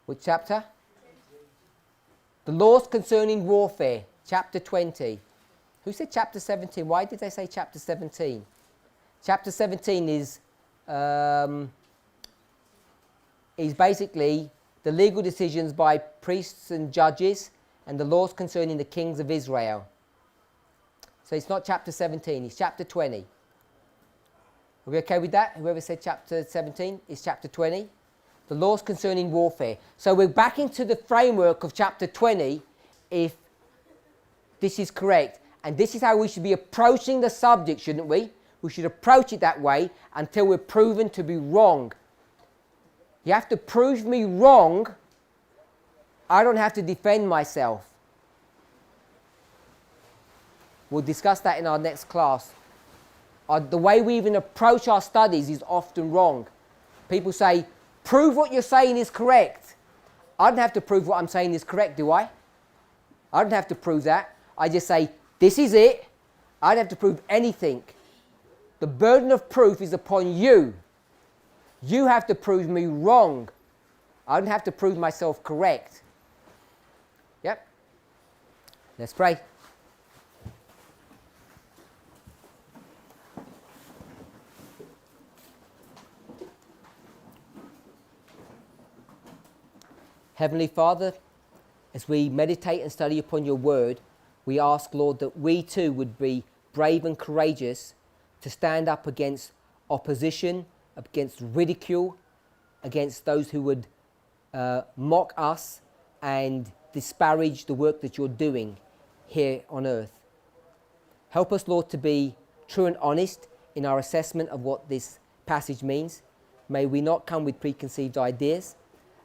Which chapter? The laws concerning warfare, chapter 20. Who said chapter 17? Why did they say chapter 17? Chapter 17 is basically the legal decisions by priests and judges and the laws concerning the kings of Israel. So it's not chapter 17, it's chapter 20. Are we okay with that? Whoever said chapter 17 is chapter 20. The laws concerning warfare. So we're back into the framework of chapter 20 if this is correct. And this is how we should be approaching the subject, shouldn't we? We should approach it that way until we're proven to be wrong. You have to prove me wrong. I don't have to defend myself. We'll discuss that in our next class. The way we even approach our studies is often wrong. People say, prove what you're saying is correct. I don't have to prove what I'm saying is correct, do I? I don't have to prove that. I just say, this is it. I don't have to prove anything. The burden of proof is upon you. You have to prove me wrong. I don't have to prove myself correct. Yep. Let's pray. Heavenly Father, as we meditate and study upon your word, we ask, Lord, that we too would be brave and courageous to stand up against opposition, against ridicule, against those who would mock us and disparage the work that you're doing here on earth. Help us, Lord, to be true and honest in our assessment of what this passage means. May we not come with preconceived ideas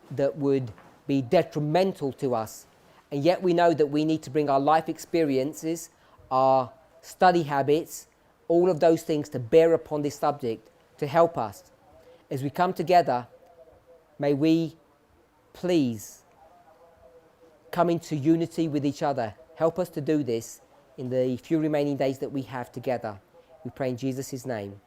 that would be detrimental to us. And yet we know that we need to bring our life experiences, our study habits, all of those things to bear upon this subject to help us. As we come together, may we please come into unity with each other. Help us to do this in the few remaining days that we have together. We pray in Jesus' name.